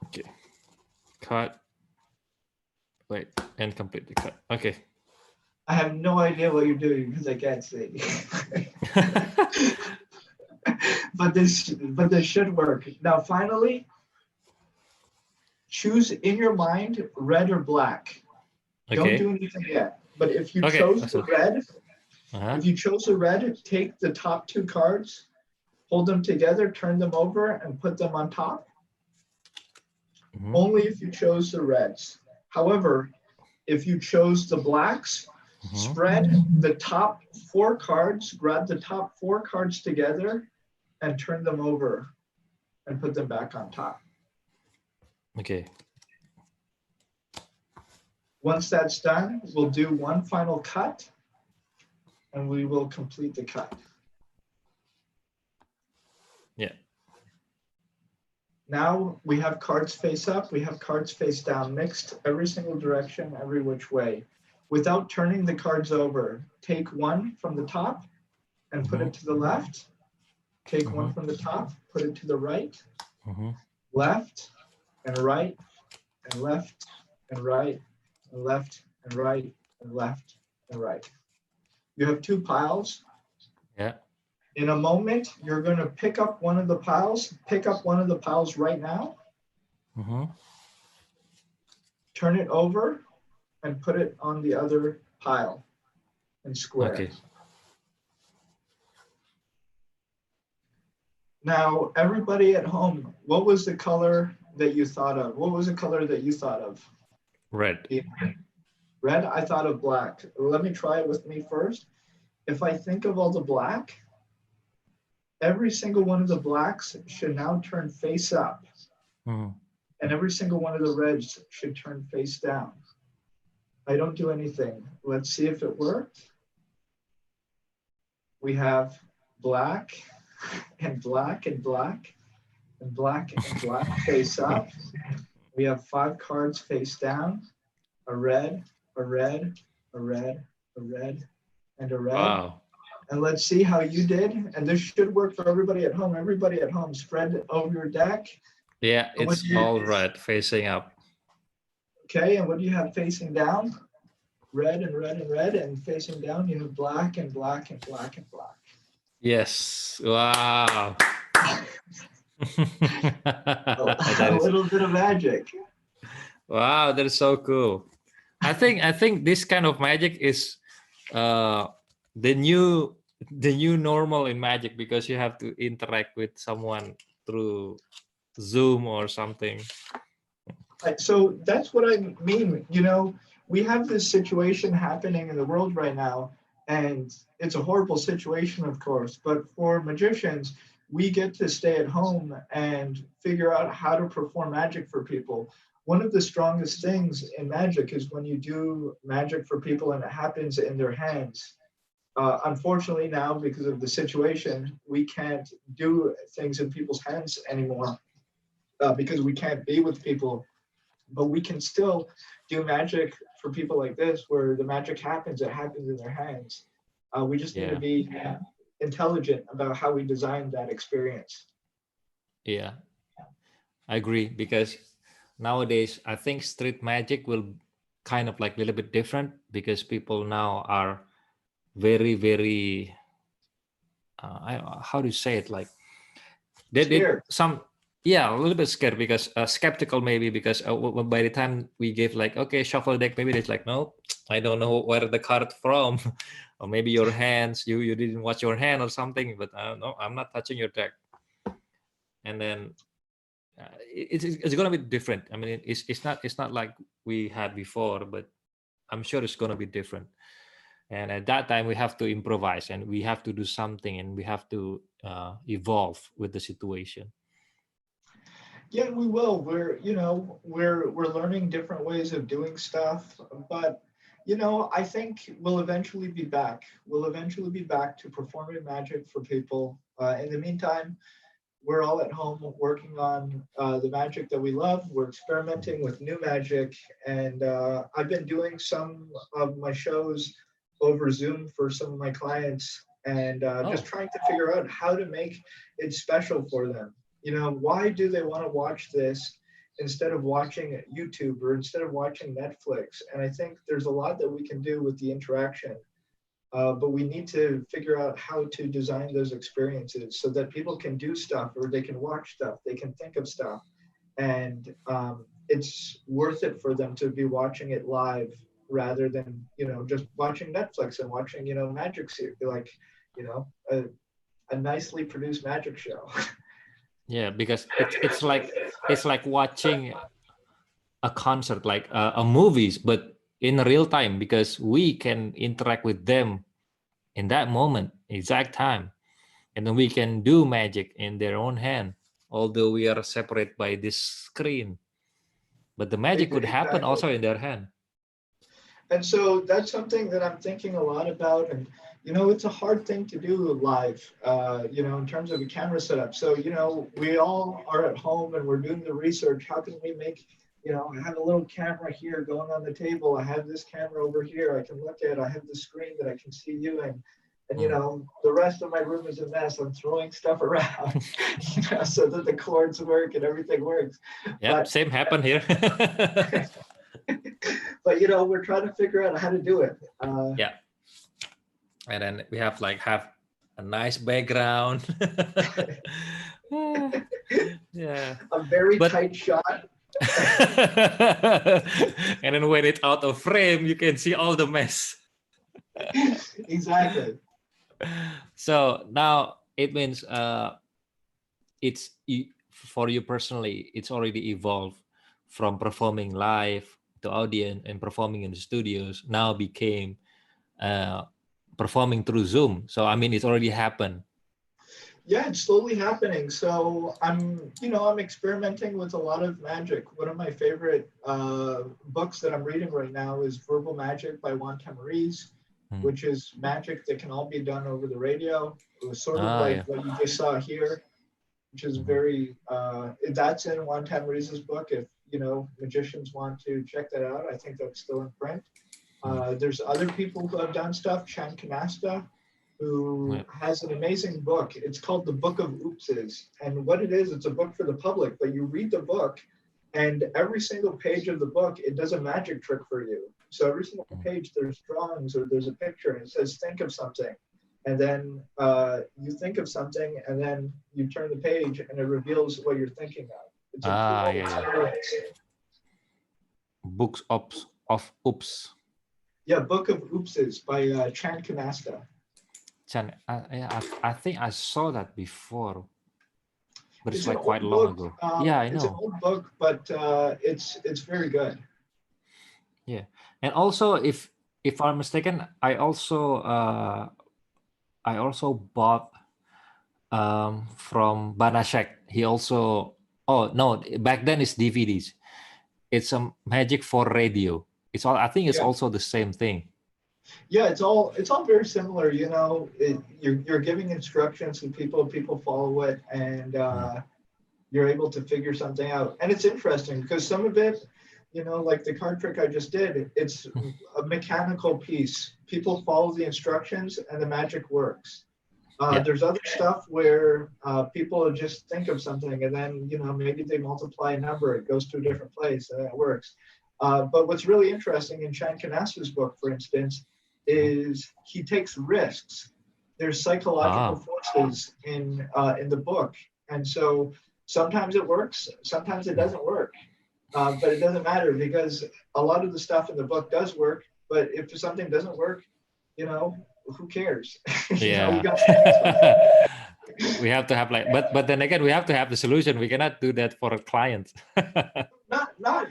Speaker 1: Okay. Cut. Wait, and complete the cut. Okay.
Speaker 2: I have no idea what you're doing because I can't see. but this should work. Now finally, choose in your mind red or black. Don't do
Speaker 1: Okay.
Speaker 2: anything yet. But if you
Speaker 1: Okay.
Speaker 2: chose the
Speaker 1: So,
Speaker 2: red,
Speaker 1: uh-huh.
Speaker 2: if you chose the red, take the top two cards, hold them together, turn them over, and put them on top.
Speaker 1: Mm-hmm.
Speaker 2: Only if you chose the reds. However, if you chose the blacks,
Speaker 1: Mm-hmm.
Speaker 2: spread the top four cards, grab the top four cards together, and turn them over and put them back on top.
Speaker 1: Okay.
Speaker 2: Once that's done, we'll do one final cut and we will complete the cut.
Speaker 1: Yeah.
Speaker 2: Now we have cards face up, we have cards face down, mixed every single direction, every which way. Without turning the cards over, take one from the top and put it to the left. Take one from the top, put it to the right, left and right and left and right and left and right and left and right. You have two piles.
Speaker 1: Yeah.
Speaker 2: In a moment, you're going to pick up one of the piles, right now,
Speaker 1: Mm-hmm.
Speaker 2: turn it over and put it on the other pile and square.
Speaker 1: Okay.
Speaker 2: Now, everybody at home, what was the color that you thought of? What was the color that you thought of?
Speaker 1: Red.
Speaker 2: Red, I thought of black. Let me try it with me first. If I think of all the black, every single one of the blacks should now turn face up.
Speaker 1: Mm-hmm.
Speaker 2: And every single one of the reds should turn face down. I don't do anything. Let's see if it worked. We have black and black and black and black and black face up. We have 5 cards face down, a red, a red, a red, a red, and a red.
Speaker 1: Wow.
Speaker 2: And let's see how you did. And this should work for everybody at home. Everybody at home, spread over your deck.
Speaker 1: Yeah, it's all red facing up.
Speaker 2: Okay, and what do you have facing down? Red and red and red, and facing down you have black and black and black and black.
Speaker 1: Yes. Wow.
Speaker 2: A little bit of magic.
Speaker 1: Wow, that is so cool. I think this kind of magic is the new normal in magic, because you have to interact with someone through Zoom or something.
Speaker 2: So that's what I mean. You know, we have this situation happening in the world right now, and it's a horrible situation, of course. But for magicians, we get to stay at home and figure out how to perform magic for people. One of the strongest things in magic is when you do magic for people and it happens in their hands. Unfortunately, now, because of the situation, we can't do things in people's hands anymore because we can't be with people. But we can still do magic for people like this, where the magic happens, it happens in their hands. We just need to be intelligent about how we design that experience.
Speaker 1: Yeah, I agree, because nowadays I think street magic will kind of like a little bit different, because people now are very how do you say it, like they did some, yeah, a little bit scared, because skeptical maybe, because by the time we gave like, okay, shuffle deck, maybe it's like, no, I don't know where the card from. Or maybe your hands, you didn't watch your hand or something, but no, I'm not touching your deck. And then it's gonna be different. I mean, it's not like we had before, but I'm sure it's gonna be different. And at that time we have to improvise, and we have to do something, and we have to evolve with the situation.
Speaker 2: Yeah, we will. We're learning different ways of doing stuff, but I think we'll eventually be back. We'll eventually be back to performing magic for people. In the meantime, we're all at home working on the magic that we love. We're experimenting with new magic, and I've been doing some of my shows over Zoom for some of my clients, and just trying to figure out how to make it special for them. Why do they want to watch this? instead of watching YouTube or instead of watching Netflix. And I think there's a lot that we can do with the interaction. But we need to figure out how to design those experiences so that people can do stuff or they can watch stuff, they can think of stuff. And it's worth it for them to be watching it live rather than, just watching Netflix and watching, magic series, like, a nicely produced magic show.
Speaker 1: Yeah, because it's like watching a concert, like a movies, but in real time, because we can interact with them in that moment, exact time, and then we can do magic in their own hand, although we are separate by this screen. But the magic could happen
Speaker 2: Exactly.
Speaker 1: also in their hand.
Speaker 2: And so that's something that I'm thinking a lot about. And, it's a hard thing to do live, in terms of a camera setup. So, we all are at home and we're doing the research. How can we make, I have a little camera here going on the table. I have this camera over here I can look at. I have the screen that I can see you in. And, the rest of my room is a mess. I'm throwing stuff around, so that the cords work and everything works.
Speaker 1: Yeah, same happened here.
Speaker 2: But, we're trying to figure out how to do it.
Speaker 1: Yeah. And then we have a nice background. Yeah.
Speaker 2: A very tight shot.
Speaker 1: And then when it's out of frame, you can see all the mess.
Speaker 2: Exactly.
Speaker 1: So now it means it's for you personally, it's already evolved from performing live to audience and performing in the studios, now became performing through Zoom. So I mean, it's already happened.
Speaker 2: Yeah, it's slowly happening. So I'm experimenting with a lot of magic. One of my favorite books that I'm reading right now is Verbal Magic by Juan Tamariz, which is magic that can all be done over the radio. It was sort of like what you just saw here, which is very, that's in Juan Tamariz's book. If, magicians want to check that out, I think that's still in print. There's other people who have done stuff. Chan Canasta, who has an amazing book. It's called The Book of Oopses. And what it is, it's a book for the public, but you read the book and every single page of the book, it does a magic trick for you. So every single page, there's drawings or there's a picture and it says, think of something. And then you think of something and then you turn the page and it reveals what you're thinking of. It's a
Speaker 1: Books of Oops.
Speaker 2: Yeah, Book of Oopses by Chan Canasta.
Speaker 1: Chan, I think I saw that before, but it's like quite long ago. Yeah, I know.
Speaker 2: It's an old book, but it's very good.
Speaker 1: Yeah, and also if I'm mistaken, I also bought from Banashek. He also back then it's DVDs. It's a magic for radio. It's all. I think it's also the same thing.
Speaker 2: Yeah, it's all very similar. You're giving instructions to people follow it, and you're able to figure something out. And it's interesting because some of it, like the card trick I just did, it's a mechanical piece. People follow the instructions, and the magic works. There's other stuff where people just think of something, and then maybe they multiply a number. It goes to a different place, and it works. But what's really interesting in Chan Canasta's book, for instance, is he takes risks. There's psychological forces in the book, and so sometimes it works, sometimes it doesn't work. But it doesn't matter because a lot of the stuff in the book does work. But if something doesn't work, who cares?
Speaker 1: Yeah. We have to have but then again, we have to have the solution. We cannot do that for a client.
Speaker 2: not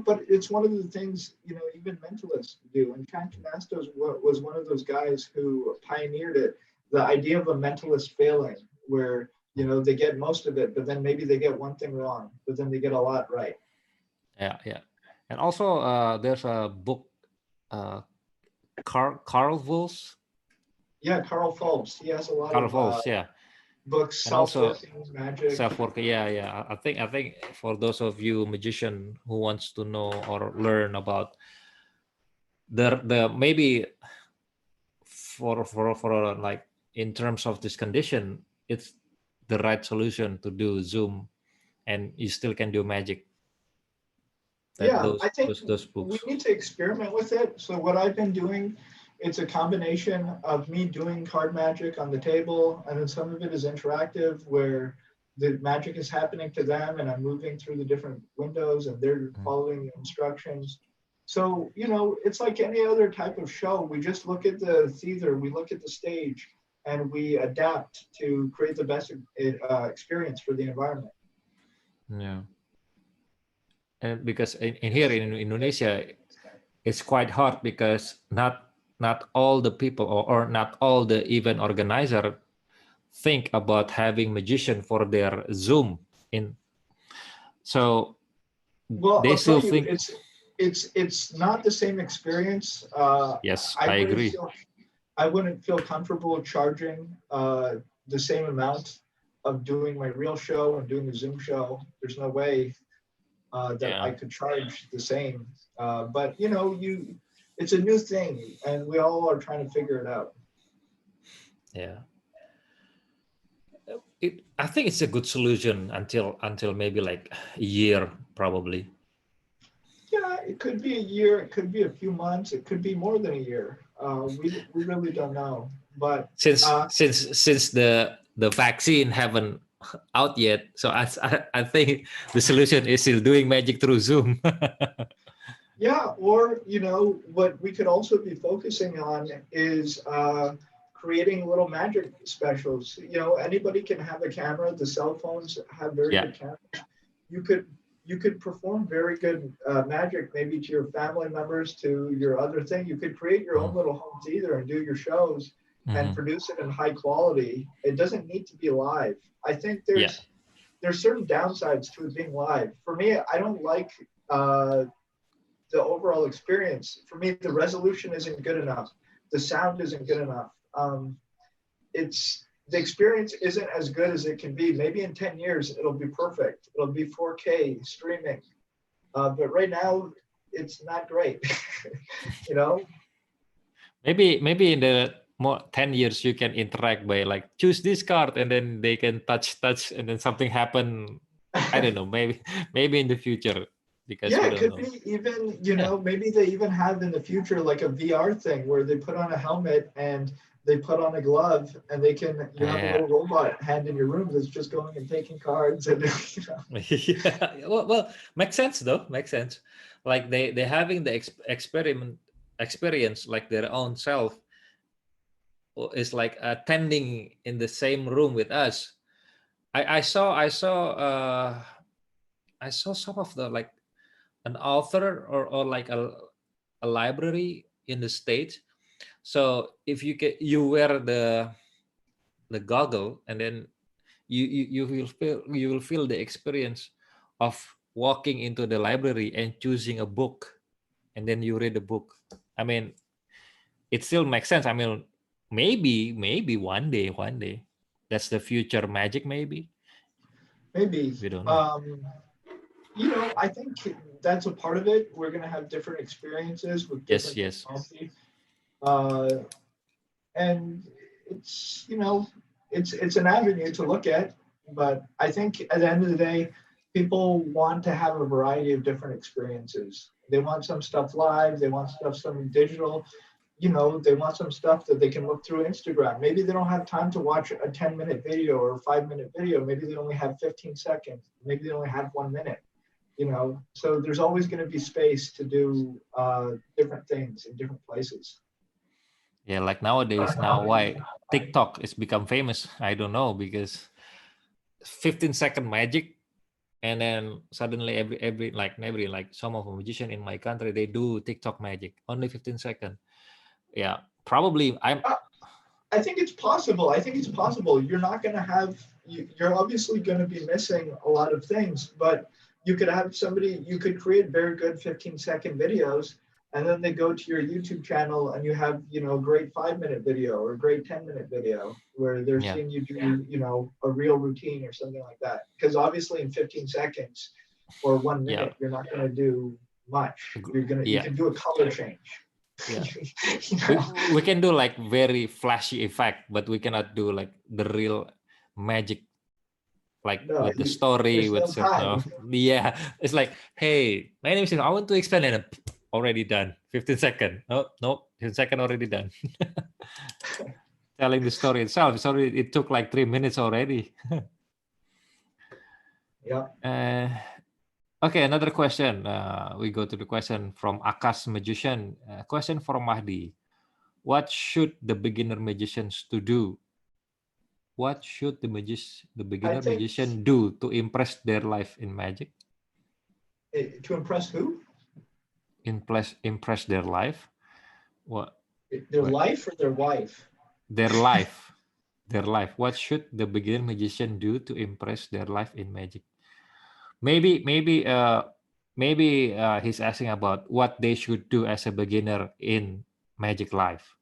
Speaker 2: but it's one of the things even mentalists do. And Chan Canasta was one of those guys who pioneered it. The idea of a mentalist failing, where they get most of it, but then maybe they get one thing wrong, but then they get a lot right.
Speaker 1: Yeah. And also, there's a book, Carl Wolf's.
Speaker 2: Yeah, Carl Fulps. He has a lot
Speaker 1: Carl
Speaker 2: of
Speaker 1: Fulps,
Speaker 2: books,
Speaker 1: and also
Speaker 2: self-working magic.
Speaker 1: Self-working, yeah. I think for those of you magician who wants to know or learn about the maybe for like in terms of this condition, it's the right solution to do Zoom, and you still can do magic that
Speaker 2: Yeah, I think
Speaker 1: those
Speaker 2: we
Speaker 1: books.
Speaker 2: need to experiment with it. So what I've been doing, it's a combination of me doing card magic on the table, and then some of it is interactive where the magic is happening to them and I'm moving through the different windows and they're
Speaker 1: Mm.
Speaker 2: following the instructions. So, it's like any other type of show. We just look at the theater, we look at the stage, and we adapt to create the best experience for the environment.
Speaker 1: Yeah, and because in here in Indonesia, it's quite hard because not all the people or not all the event organizer think about having magician for their Zoom in. So
Speaker 2: Well,
Speaker 1: they
Speaker 2: I'll tell
Speaker 1: still
Speaker 2: you,
Speaker 1: think,
Speaker 2: it's not the same experience.
Speaker 1: yes,
Speaker 2: I
Speaker 1: I
Speaker 2: wouldn't
Speaker 1: agree.
Speaker 2: feel I wouldn't feel comfortable charging the same amount of doing my real show and doing the Zoom show. There's no way that I
Speaker 1: Yeah,
Speaker 2: could charge the same. But it's a new thing, and we all are trying to figure it out.
Speaker 1: yeah. I think it's a good solution until maybe like a year probably.
Speaker 2: Yeah, it could be a year, it could be a few months, it could be more than a year. We really don't know. But
Speaker 1: Since since the vaccine haven't out yet, so I think the solution is still doing magic through Zoom.
Speaker 2: yeah, or what we could also be focusing on is creating little magic specials. Anybody can have a camera. The cell phones have very
Speaker 1: Yeah.
Speaker 2: good cameras. You could you could perform very good magic, maybe to your family members, to your other thing. You could create your own
Speaker 1: Mhm.
Speaker 2: little home theater and do your shows and
Speaker 1: Mhm.
Speaker 2: produce it in high quality. It doesn't need to be live. I think
Speaker 1: Yeah.
Speaker 2: there's certain downsides to it being live. For me, I don't like the overall experience. For me, the resolution isn't good enough. The sound isn't good enough. It's the experience isn't as good as it can be. Maybe in 10 years it'll be perfect. It'll be 4K streaming. But right now it's not great. you know?
Speaker 1: Maybe in the more 10 years you can interact by like choose this card and then they can touch and then something happen. I don't know. Maybe maybe in the future because
Speaker 2: Yeah,
Speaker 1: we
Speaker 2: it
Speaker 1: don't
Speaker 2: could
Speaker 1: know.
Speaker 2: be even,
Speaker 1: Yeah.
Speaker 2: maybe they even have in the future like a VR thing where they put on a helmet and they put on a glove and you have a
Speaker 1: Yeah.
Speaker 2: little robot hand in your room that's just going and taking cards and
Speaker 1: Yeah. Well, makes sense though. Makes sense. Like they having the experiment experience like their own self is like attending in the same room with us. I saw some of the like an author or like a library in the States. So if you wear the goggle and then you will feel the experience of walking into the library and choosing a book and then you read the book. I mean, it still makes sense. I mean, maybe one day that's the future magic. Maybe
Speaker 2: maybe.
Speaker 1: we don't know.
Speaker 2: I think that's a part of it. We're going to have different experiences with
Speaker 1: Yes,
Speaker 2: different
Speaker 1: yes,
Speaker 2: technology. Uh, and it's, it's an avenue to look at. But I think at the end of the day, people want to have a variety of different experiences. They want some stuff live, they want some digital, they want some stuff that they can look through Instagram. Maybe they don't have time to watch a 10-minute video or a 5-minute video. Maybe they only have 15 seconds. Maybe they only have 1 minute. So there's always going to be space to do different things in different places.
Speaker 1: yeah. Like nowadays, now why TikTok is become famous? I don't know because 15-second magic, and then suddenly every like some of a magician in my country they do TikTok magic only 15 second. Yeah, probably I'm.
Speaker 2: Uh, I think it's possible. I think it's possible. You're not going to have, you're obviously going to be missing a lot of things, but you could have somebody, you could create very good 15-second videos, and then they go to your YouTube channel and you have, a great 5-minute video or a great 10-minute video where they're
Speaker 1: Yeah,
Speaker 2: seeing you do, a real routine or something like that. Because obviously in 15 seconds or one
Speaker 1: yeah,
Speaker 2: minute, you're not going to do much. You
Speaker 1: yeah,
Speaker 2: can do a color change.
Speaker 1: yeah.
Speaker 2: you
Speaker 1: we
Speaker 2: know?
Speaker 1: we can do like very flashy effect, but we cannot do like the real magic like
Speaker 2: No,
Speaker 1: with the story,
Speaker 2: there's
Speaker 1: with
Speaker 2: no
Speaker 1: certain
Speaker 2: time.
Speaker 1: yeah, it's like, hey, my name is, I want to explain, and already done. 15 second. No, no, 15 second already done. Telling the story itself, sorry, it took like 3 minutes already.
Speaker 2: Yeah.
Speaker 1: uh, okay, another question. We go to the question from Akas Magician. Question from Mahdi. What should the beginner magicians to do? What should the
Speaker 2: I
Speaker 1: beginner
Speaker 2: think
Speaker 1: magician do to impress their life in magic?
Speaker 2: to impress who?
Speaker 1: Impress their life. What?
Speaker 2: Their
Speaker 1: What?
Speaker 2: life or their wife?
Speaker 1: Their life. Their life. What should the beginner magician do to impress their life in magic? Maybe, he's asking about what they should do as a beginner in magic life.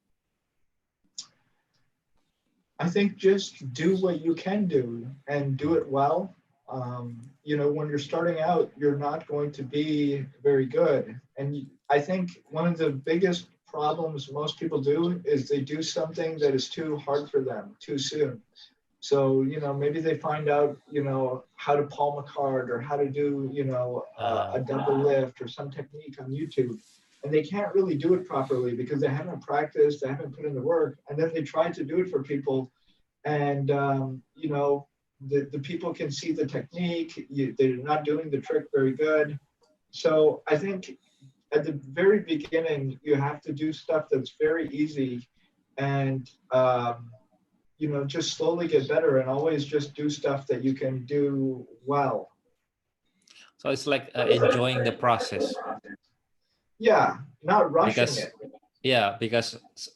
Speaker 2: I think just do what you can do and do it well. When you're starting out, you're not going to be very good. And I think one of the biggest problems most people do is they do something that is too hard for them too soon. So, maybe they find out, how to palm a card or how to do, a double lift or some technique on YouTube. And they can't really do it properly because they haven't practiced, they haven't put in the work. And then they try to do it for people. And, the people can see the technique, they're not doing the trick very good. So I think at the very beginning, you have to do stuff that's very easy and, just slowly get better and always just do stuff that you can do well.
Speaker 1: So it's like enjoying the process.
Speaker 2: Yeah, not rushing
Speaker 1: Because
Speaker 2: it.
Speaker 1: because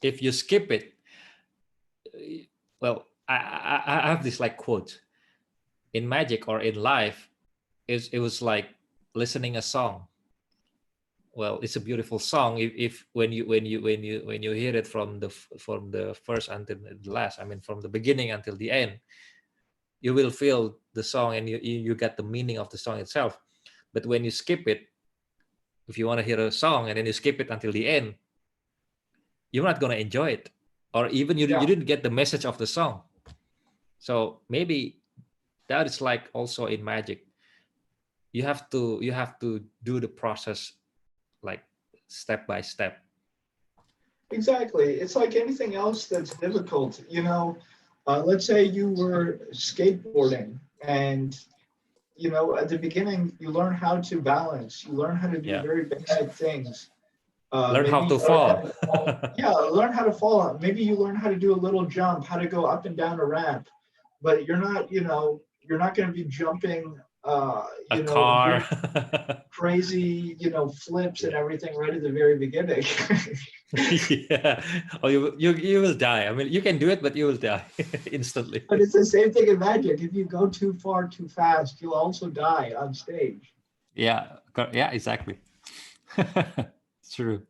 Speaker 1: if you skip it, well, I have this like quote in magic or in life. It was like listening a song. Well, it's a beautiful song if when you hear it from the first until the last. I mean, from the beginning until the end, you will feel the song and you get the meaning of the song itself. But when you skip it, if you want to hear a song and then you skip it until the end, you're not going to enjoy it, or even you
Speaker 2: Yeah,
Speaker 1: didn't get the message of the song. So maybe that is like also in magic. You have to do the process like step by step.
Speaker 2: exactly. It's like anything else that's difficult. Let's say you were skateboarding and, at the beginning, you learn how to balance, you learn how to do
Speaker 1: Yeah.
Speaker 2: very basic things.
Speaker 1: Learn how
Speaker 2: Maybe
Speaker 1: to
Speaker 2: you learn how
Speaker 1: fall.
Speaker 2: to, yeah, learn how to fall. Maybe you learn how to do a little jump, how to go up and down a ramp, but you're not going to be jumping,
Speaker 1: A
Speaker 2: and
Speaker 1: car.
Speaker 2: doing crazy, flips and everything right at the very beginning.
Speaker 1: Yeah. Or you will die. I mean, you can do it, but you will die instantly.
Speaker 2: But it's the same thing in magic. If you go too far too fast, you'll also die on stage.
Speaker 1: Yeah. Yeah. Exactly. It's true.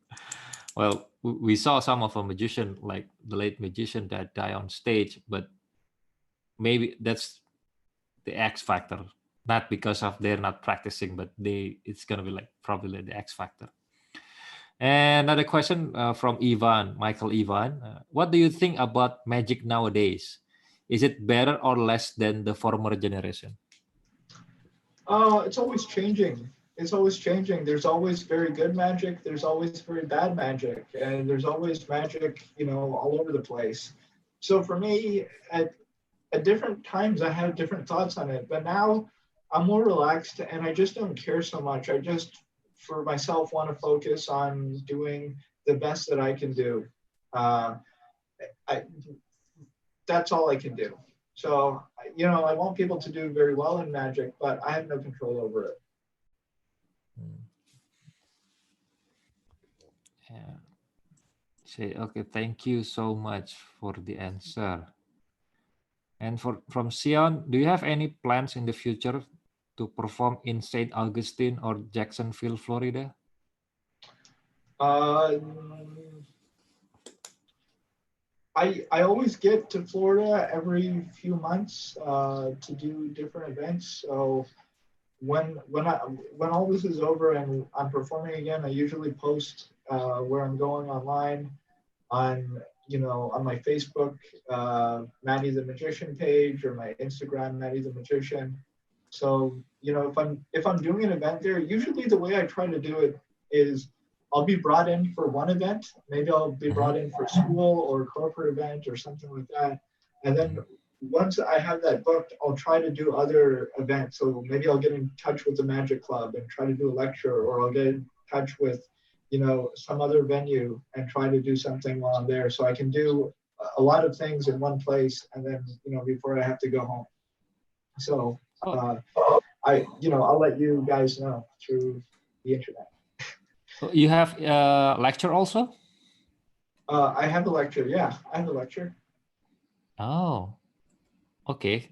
Speaker 1: Well, we saw some of a magician, like the late magician, that die on stage, but maybe that's the X factor. Not because of they're not practicing, but it's gonna be like probably the X factor. And another question from Michael Ivan. What do you think about magic nowadays? Is it better or less than the former generation?
Speaker 2: It's always changing. It's always changing. There's always very good magic. There's always very bad magic, and there's always magic, all over the place. So for me, at different times, I have different thoughts on it. But now, I'm more relaxed, and I just don't care so much. I just, for myself, want to focus on doing the best that I can do. Uh, I, that's all I can do. So, I want people to do very well in magic, but I have no control over it.
Speaker 1: Hmm. Yeah. Say okay. Thank you so much for the answer. And from Sion, do you have any plans in the future to perform in Saint Augustine or Jacksonville, Florida?
Speaker 2: Uh, I always get to Florida every few months to do different events. So when all this is over and I'm performing again, I usually post where I'm going online. on, on my Facebook, Mahdi the Magician page, or my Instagram, Mahdi the Magician. So, if I'm doing an event there, usually the way I try to do it is I'll be brought in for one event. Maybe I'll be brought in for school or a corporate event or something like that. And then once I have that booked, I'll try to do other events. So maybe I'll get in touch with the Magic Club and try to do a lecture, or I'll get in touch with, some other venue and try to do something while I'm there. So I can do a lot of things in one place, and then, before I have to go home. So
Speaker 1: Oh,
Speaker 2: uh, I'll let you guys know through the internet.
Speaker 1: you have a lecture also?
Speaker 2: I have a lecture. Yeah, I have a lecture.
Speaker 1: Oh, okay.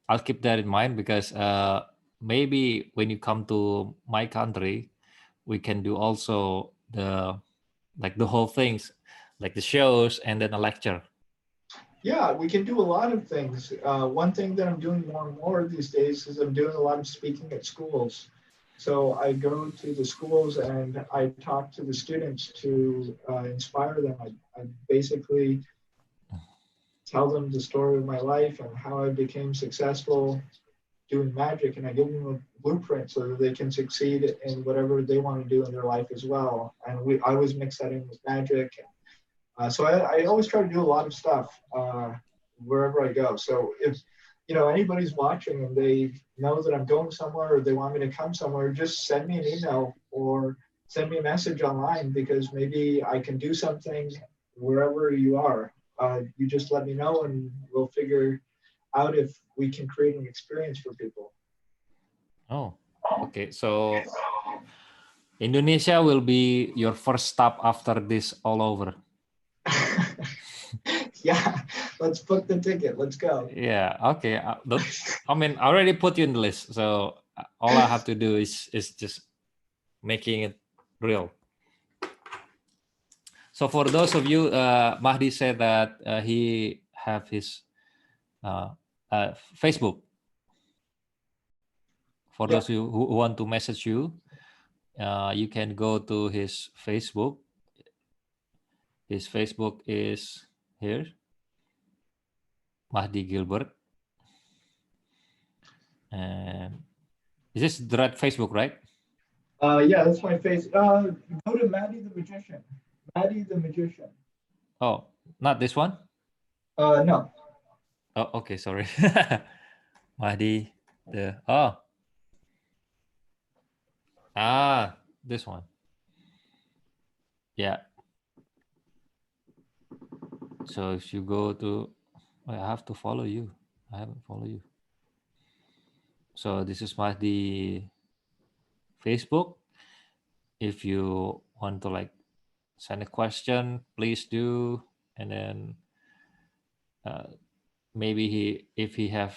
Speaker 1: I'll keep that in mind, because maybe when you come to my country, we can do also the whole things, like the shows and then a lecture.
Speaker 2: Yeah, we can do a lot of things. One thing that I'm doing more and more these days is I'm doing a lot of speaking at schools. So I go to the schools and I talk to the students to inspire them. I basically tell them the story of my life and how I became successful doing magic, and I give them a blueprint so that they can succeed in whatever they want to do in their life as well. And I always mix that in with magic. So I always try to do a lot of stuff wherever I go. So if anybody's watching and they know that I'm going somewhere or they want me to come somewhere, just send me an email or send me a message online, because maybe I can do something wherever you are. You just let me know and we'll figure out if we can create an experience for people.
Speaker 1: Oh, okay. So Indonesia will be your first stop after this all over.
Speaker 2: Yeah, let's book the ticket. Let's go.
Speaker 1: Yeah. Okay. I mean, I already put you in the list, so all I have to do is just making it real. So for those of you, Mahdi said that he have his Facebook. For
Speaker 2: Yeah.
Speaker 1: those of you who want to message you, you can go to his Facebook. His Facebook is here, Mahdi Gilbert. And is this the right Facebook, right?
Speaker 2: Yeah, that's my face. Go to Maddie the Magician. Maddie the Magician.
Speaker 1: Oh, not this one?
Speaker 2: No.
Speaker 1: Oh, okay, sorry. Mahdi, this one. Yeah. So if you go to, I have to follow you. I haven't followed you. So this is Mahdi Facebook. If you want to send a question, please do. And then maybe if he have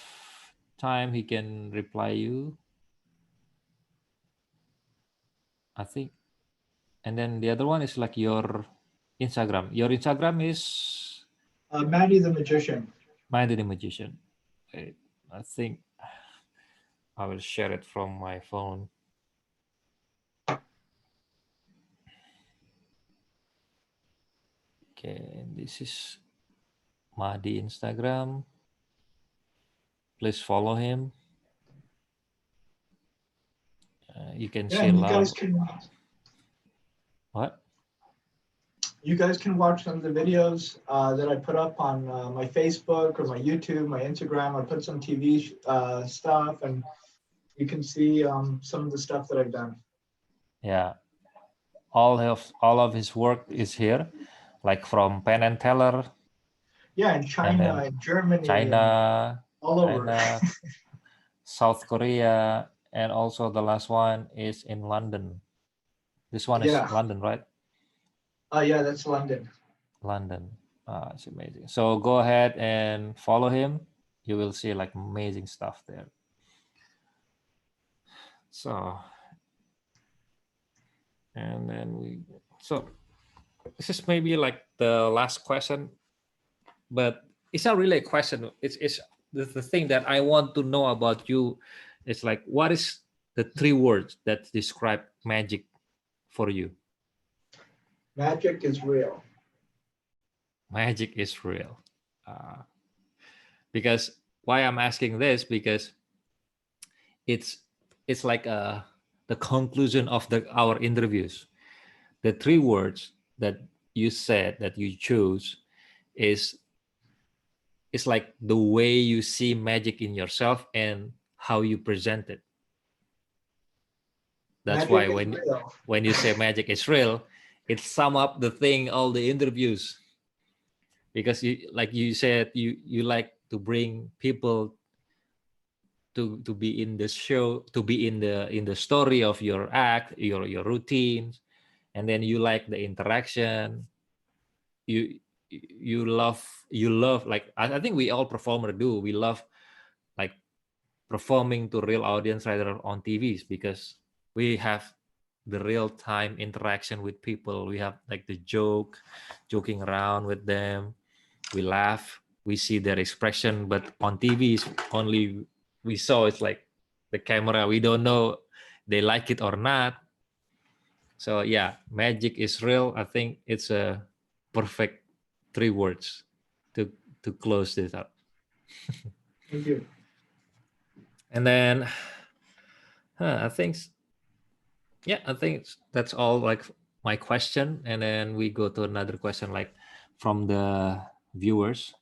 Speaker 1: time, he can reply you, I think. And then the other one is like your Instagram. Your Instagram is
Speaker 2: Maddie the Magician.
Speaker 1: Mahdi the Magician. Wait, I think I will share it from my phone. Okay, this is Mahdi Instagram. Please follow him. You can
Speaker 2: Yeah,
Speaker 1: see a
Speaker 2: and you
Speaker 1: lot
Speaker 2: guys
Speaker 1: of
Speaker 2: can
Speaker 1: what?
Speaker 2: watch some of the videos that I put up on my Facebook or my YouTube, my Instagram. I put some TV stuff, and you can see some of the stuff that I've done.
Speaker 1: Yeah, all of his work is here, like from Penn and Teller,
Speaker 2: Yeah, in
Speaker 1: and
Speaker 2: China,
Speaker 1: then
Speaker 2: and Germany, and
Speaker 1: China,
Speaker 2: all over.
Speaker 1: China, South Korea, and also the last one is in London. This one is
Speaker 2: Yeah.
Speaker 1: London, right?
Speaker 2: Yeah, that's London.
Speaker 1: London. It's amazing. So go ahead and follow him. You will see like amazing stuff there. So, and then so this is maybe like the last question, but it's not really a question. It's the thing that I want to know about you. It's like, what is the 3 words that describe magic for you?
Speaker 2: Magic is real.
Speaker 1: Magic is real. Uh, because why I'm asking this, because it's it's like the conclusion of our interviews. The three words that you said that you chose is like the way you see magic in yourself and how you present it. That's why
Speaker 2: Magic is real.
Speaker 1: when you say magic is real, it sum up the thing, all the interviews, because you, like you said, you like to bring people to be in the show, to be in the story of your act, your routines, and then you like the interaction. You you love, like I think we all performer do. We love like performing to real audience rather on TVs, because we have the real time interaction with people. We have like the joking around with them. We laugh. We see their expression, but on TVs only we saw it's like the camera. We don't know they like it or not. So yeah, magic is real. I think it's a perfect three words to close this up.
Speaker 2: Thank you.
Speaker 1: And then I think, yeah, I think that's all like my question. And then we go to another question like from the viewers.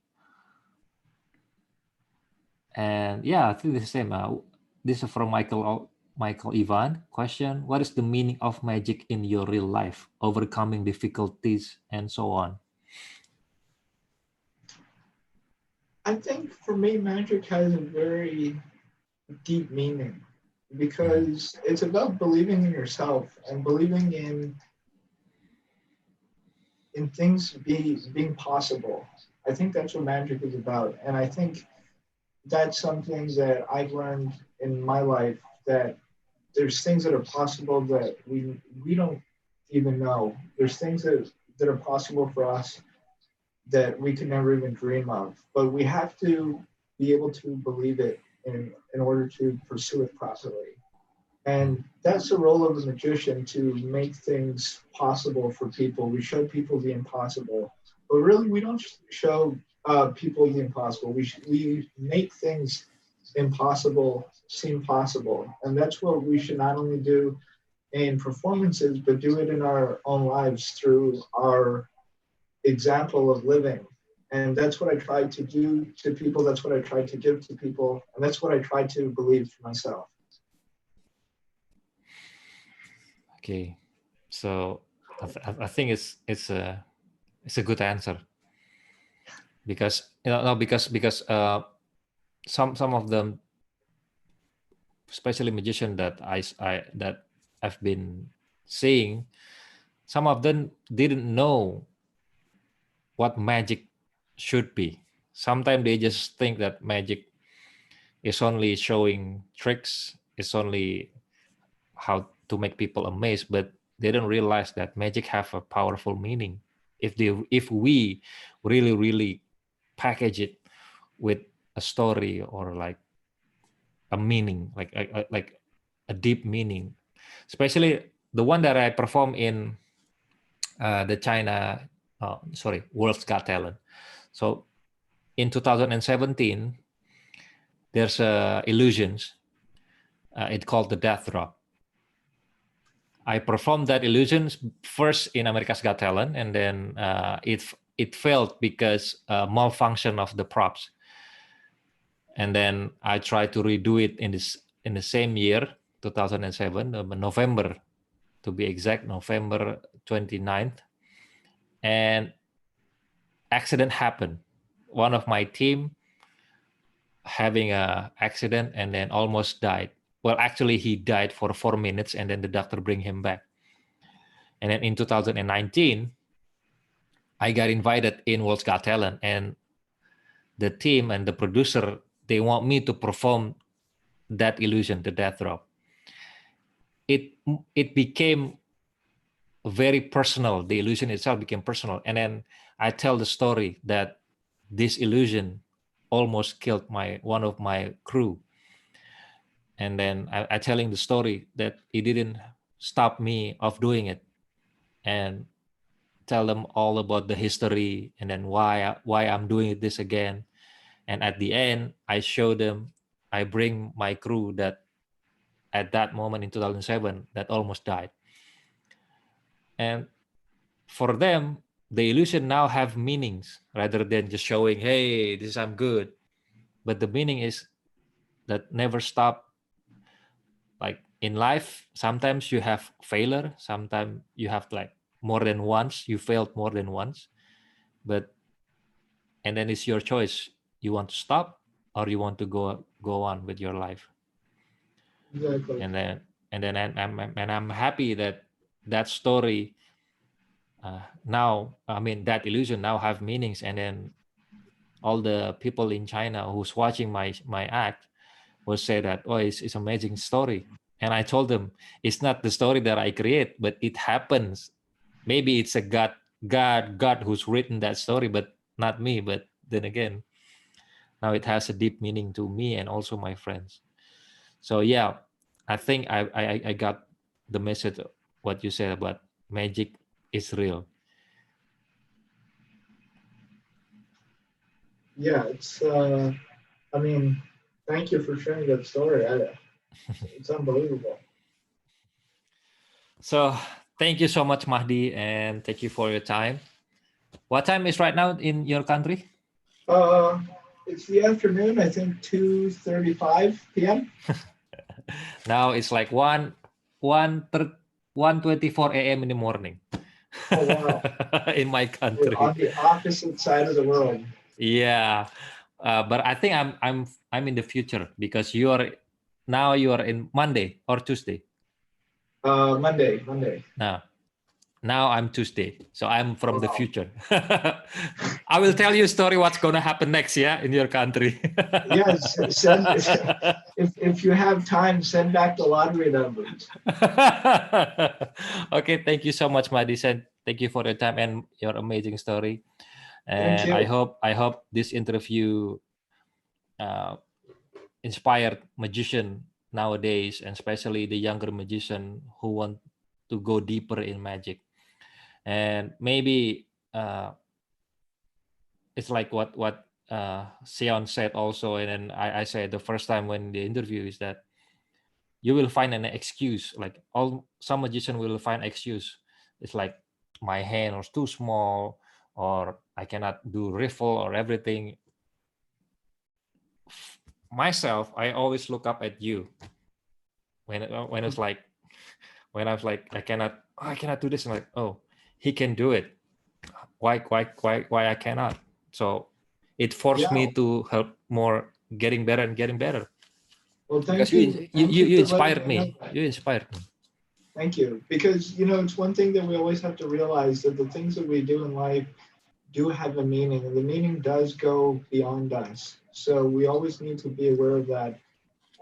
Speaker 1: And yeah, I think the same. This is from Michael Ivan. Question: what is the meaning of magic in your real life? Overcoming difficulties and so on.
Speaker 2: I think for me, magic has a very deep meaning
Speaker 1: Mhm.
Speaker 2: because it's about believing in yourself and believing in things being possible. I think that's what magic is about, and I think that's something that I've learned in my life, that there's things that are possible that we don't even know. There's things that are possible for us that we could never even dream of. But we have to be able to believe it in order to pursue it properly.
Speaker 1: Mm.
Speaker 2: And that's the role of a magician, to make things possible for people. We show people the impossible, but really we don't show people the impossible. We make things impossible seem possible, and that's what we should not only do in performances, but do it in our own lives through our example of living. And that's what I try to do to people. That's what I try to give to people. And that's what I try to believe for myself.
Speaker 1: Okay, so I think it's a good answer, because no, because some of them, especially magician that that I've been seeing, some of them didn't know what magic should be. Sometimes they just think that magic is only showing tricks, it's only how to make people amazed, but they don't realize that magic have a powerful meaning if we really package it with a story, or like a meaning, like a deep meaning. Especially the one that I perform in the China, World's Got Talent. So in 2017, there's illusions. It's called the Death Drop. I performed that illusions first in America's Got Talent, and then it failed because malfunction of the props. And then I tried to redo it in the same year, 2007, November to be exact, November 29th, and accident happened. One of my team having a accident and then almost died. Well, actually, he died for 4 minutes, and then the doctor bring him back. And then in 2019, I got invited in World's Got Talent, and the team and the producer, they want me to perform that illusion, the death drop. It it became very personal. The illusion itself became personal, and then I tell the story that this illusion almost killed one of my crew, and then I telling the story that it didn't stop me of doing it, and tell them all about the history and then why I'm doing this again. And at the end, I show them, I bring my crew that at that moment in 2007 that almost died. And for them, the illusion now have meanings rather than just showing, hey, this I'm good. But the meaning is that never stop. Like in life, sometimes you have failure, sometimes you have like more than once, you failed more than once. But and then it's your choice. You want to stop or you want to go on with your life.
Speaker 2: Exactly.
Speaker 1: And then I'm happy that that story now, I mean, that illusion now have meanings. And then all the people in China who's watching my act will say that, oh, it's amazing story. And I told them it's not the story that I create, but it happens. Maybe it's a God who's written that story, but not me. But then again, now it has a deep meaning to me and also my friends. So yeah, I think I got the message of what you said about magic is real.
Speaker 2: Yeah, it's. I mean, thank you for sharing that story. It's unbelievable.
Speaker 1: So thank you so much, Mahdi, and thank you for your time. What time is right now in your country?
Speaker 2: Uh, it's the afternoon. I think 2:35 p.m.
Speaker 1: Now it's like 1:24 a.m. in the morning
Speaker 2: Oh wow,
Speaker 1: in my
Speaker 2: we're
Speaker 1: country.
Speaker 2: on the opposite side of the world.
Speaker 1: Yeah, but I think I'm in the future because you are in Monday or Tuesday.
Speaker 2: Monday, Monday.
Speaker 1: Now I'm Tuesday, so I'm from the
Speaker 2: Wow.
Speaker 1: future. I will tell you a story what's gonna happen next, yeah, in your country.
Speaker 2: Yes, send if you have time, send back the lottery numbers.
Speaker 1: Okay, thank you so much, Madison. Thank you for your time and your amazing story.
Speaker 2: Thank
Speaker 1: And
Speaker 2: you.
Speaker 1: I hope this interview uh, inspired magician nowadays, and especially the younger magician who want to go deeper in magic. And maybe it's like what Sion said also, and then I said the first time when the interview is that you will find an excuse. Like all some magician will find excuse. It's like my hand was too small, or I cannot do riffle or everything. Myself, I always look up at you when it's like when I was like I cannot do this. I'm like, oh, he can do it. Why I cannot? So it forced
Speaker 2: Yeah.
Speaker 1: me to help more, getting better and getting better.
Speaker 2: Well,
Speaker 1: Because
Speaker 2: thank you. Thank you
Speaker 1: you
Speaker 2: for letting
Speaker 1: inspired
Speaker 2: me know
Speaker 1: me.
Speaker 2: that.
Speaker 1: You inspired me.
Speaker 2: Thank you. Because, it's one thing that we always have to realize that the things that we do in life do have a meaning, and the meaning does go beyond us. So we always need to be aware of that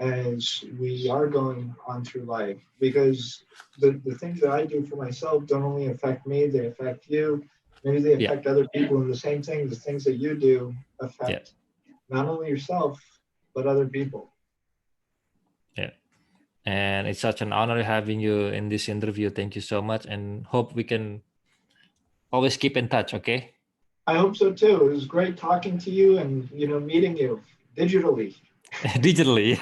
Speaker 2: as we are going on through life. Because the things that I do for myself don't only affect me, they affect you. Maybe they
Speaker 1: Yeah,
Speaker 2: affect other people, and the same thing, the things that you do
Speaker 1: yeah,
Speaker 2: affect not only yourself, but other people.
Speaker 1: yeah. And it's such an honor having you in this interview. Thank you so much, and hope we can always keep in touch. Okay,
Speaker 2: I hope so too. It was great talking to you and meeting you digitally.
Speaker 1: digitally.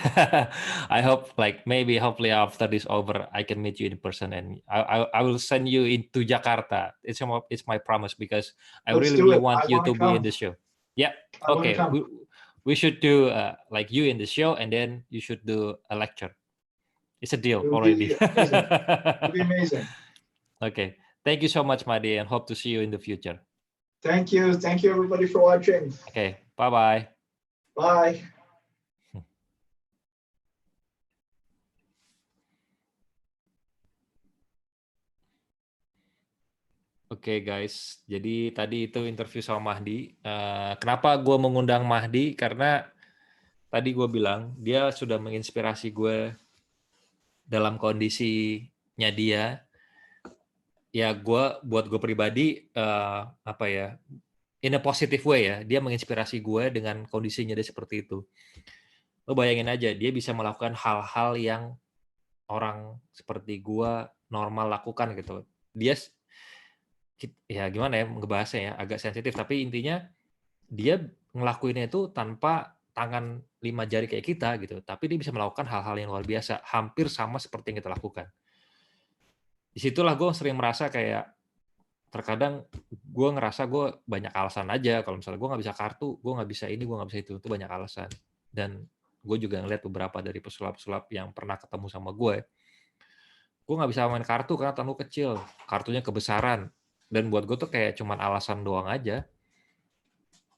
Speaker 1: I hope, like maybe, hopefully after this over, I can meet you in person, and I will send you into Jakarta. It's my promise because I
Speaker 2: Let's
Speaker 1: really
Speaker 2: do
Speaker 1: really
Speaker 2: it. I
Speaker 1: want you
Speaker 2: want
Speaker 1: to
Speaker 2: to
Speaker 1: be in
Speaker 2: come.
Speaker 1: the show. Yeah.
Speaker 2: I want to
Speaker 1: Okay.
Speaker 2: come.
Speaker 1: We should do like you in the show, and then you should do a lecture. It's a deal
Speaker 2: It would
Speaker 1: already.
Speaker 2: be amazing. It would be amazing.
Speaker 1: Okay. Thank you so much, Madi, and hope to see you in the future.
Speaker 2: Thank you. Thank you, everybody, for watching.
Speaker 1: Okay. Bye bye.
Speaker 2: Bye.
Speaker 1: Oke guys, jadi tadi itu interview sama Mahdi. Kenapa gue mengundang Mahdi? Karena tadi gue bilang dia sudah menginspirasi gue dalam kondisinya dia. Ya buat gue pribadi apa ya, in a positive way ya. Dia menginspirasi gue dengan kondisinya dia seperti itu. Lo bayangin aja, dia bisa melakukan hal-hal yang orang seperti gue normal lakukan gitu. Dia ya gimana ya ngebahasnya ya, agak sensitif, tapi intinya dia ngelakuinnya itu tanpa tangan 5 jari kayak kita gitu, tapi dia bisa melakukan hal-hal yang luar biasa, hampir sama seperti yang kita lakukan. Di situlah gue sering merasa kayak terkadang gue ngerasa gue banyak alasan aja kalau misalnya gue nggak bisa kartu, gue nggak bisa ini, gue nggak bisa itu banyak alasan. Dan gue juga ngeliat beberapa dari pesulap-pesulap yang pernah ketemu sama gue nggak bisa main kartu karena tangan gue kecil, kartunya kebesaran. Dan buat gue tuh kayak cuman alasan doang aja.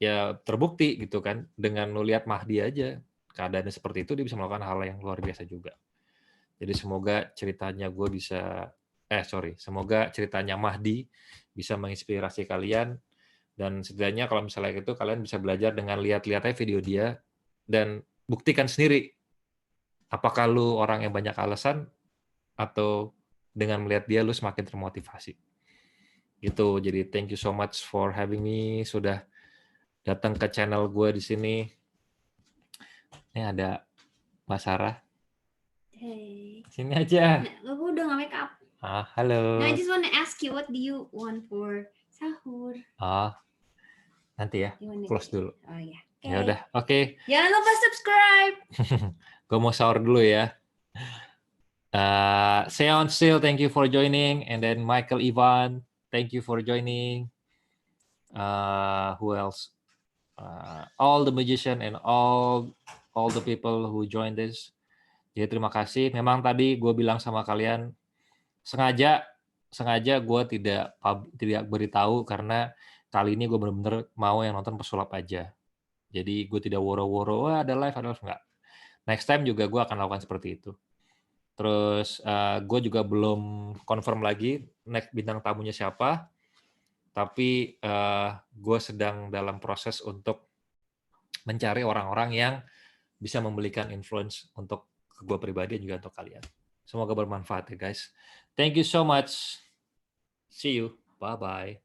Speaker 1: Ya terbukti gitu kan, dengan lu lihat Mahdi aja, keadaannya seperti itu dia bisa melakukan hal yang luar biasa juga. Jadi semoga ceritanya gue bisa, semoga ceritanya Mahdi bisa menginspirasi kalian, dan setidaknya kalau misalnya itu kalian bisa belajar dengan lihat-lihat aja video dia, dan buktikan sendiri, apakah lu orang yang banyak alasan, atau dengan melihat dia lu semakin termotivasi. Gitu, jadi thank you so much for having me, sudah datang ke channel gue di sini. Ini ada Mbak Sarah.
Speaker 3: Hey.
Speaker 1: Sini aja.
Speaker 3: Nah, aku udah nggak make up.
Speaker 1: Halo.
Speaker 3: No, I just want to ask you, what do you want for sahur?
Speaker 1: Nanti ya. Close dulu.
Speaker 3: Oh ya. Okay.
Speaker 1: Ya udah, oke.
Speaker 3: Jangan lupa subscribe.
Speaker 1: Gue mau sahur dulu ya. Seon Sil, thank you for joining, and then Michael Ivan, thank you for joining. Who else? All the magician and all the people who joined this. Jadi terima kasih. Memang tadi gue bilang sama kalian sengaja gue tidak beritahu karena kali ini gue benar-benar mau yang nonton pesulap aja. Jadi gue tidak woro-woro, wah ada live, enggak. Next time juga gue akan lakukan seperti itu. Terus gue juga belum confirm lagi next bintang tamunya siapa, tapi gue sedang dalam proses untuk mencari orang-orang yang bisa memberikan influence untuk gue pribadi dan juga untuk kalian. Semoga bermanfaat ya guys. Thank you so much. See you. Bye-bye.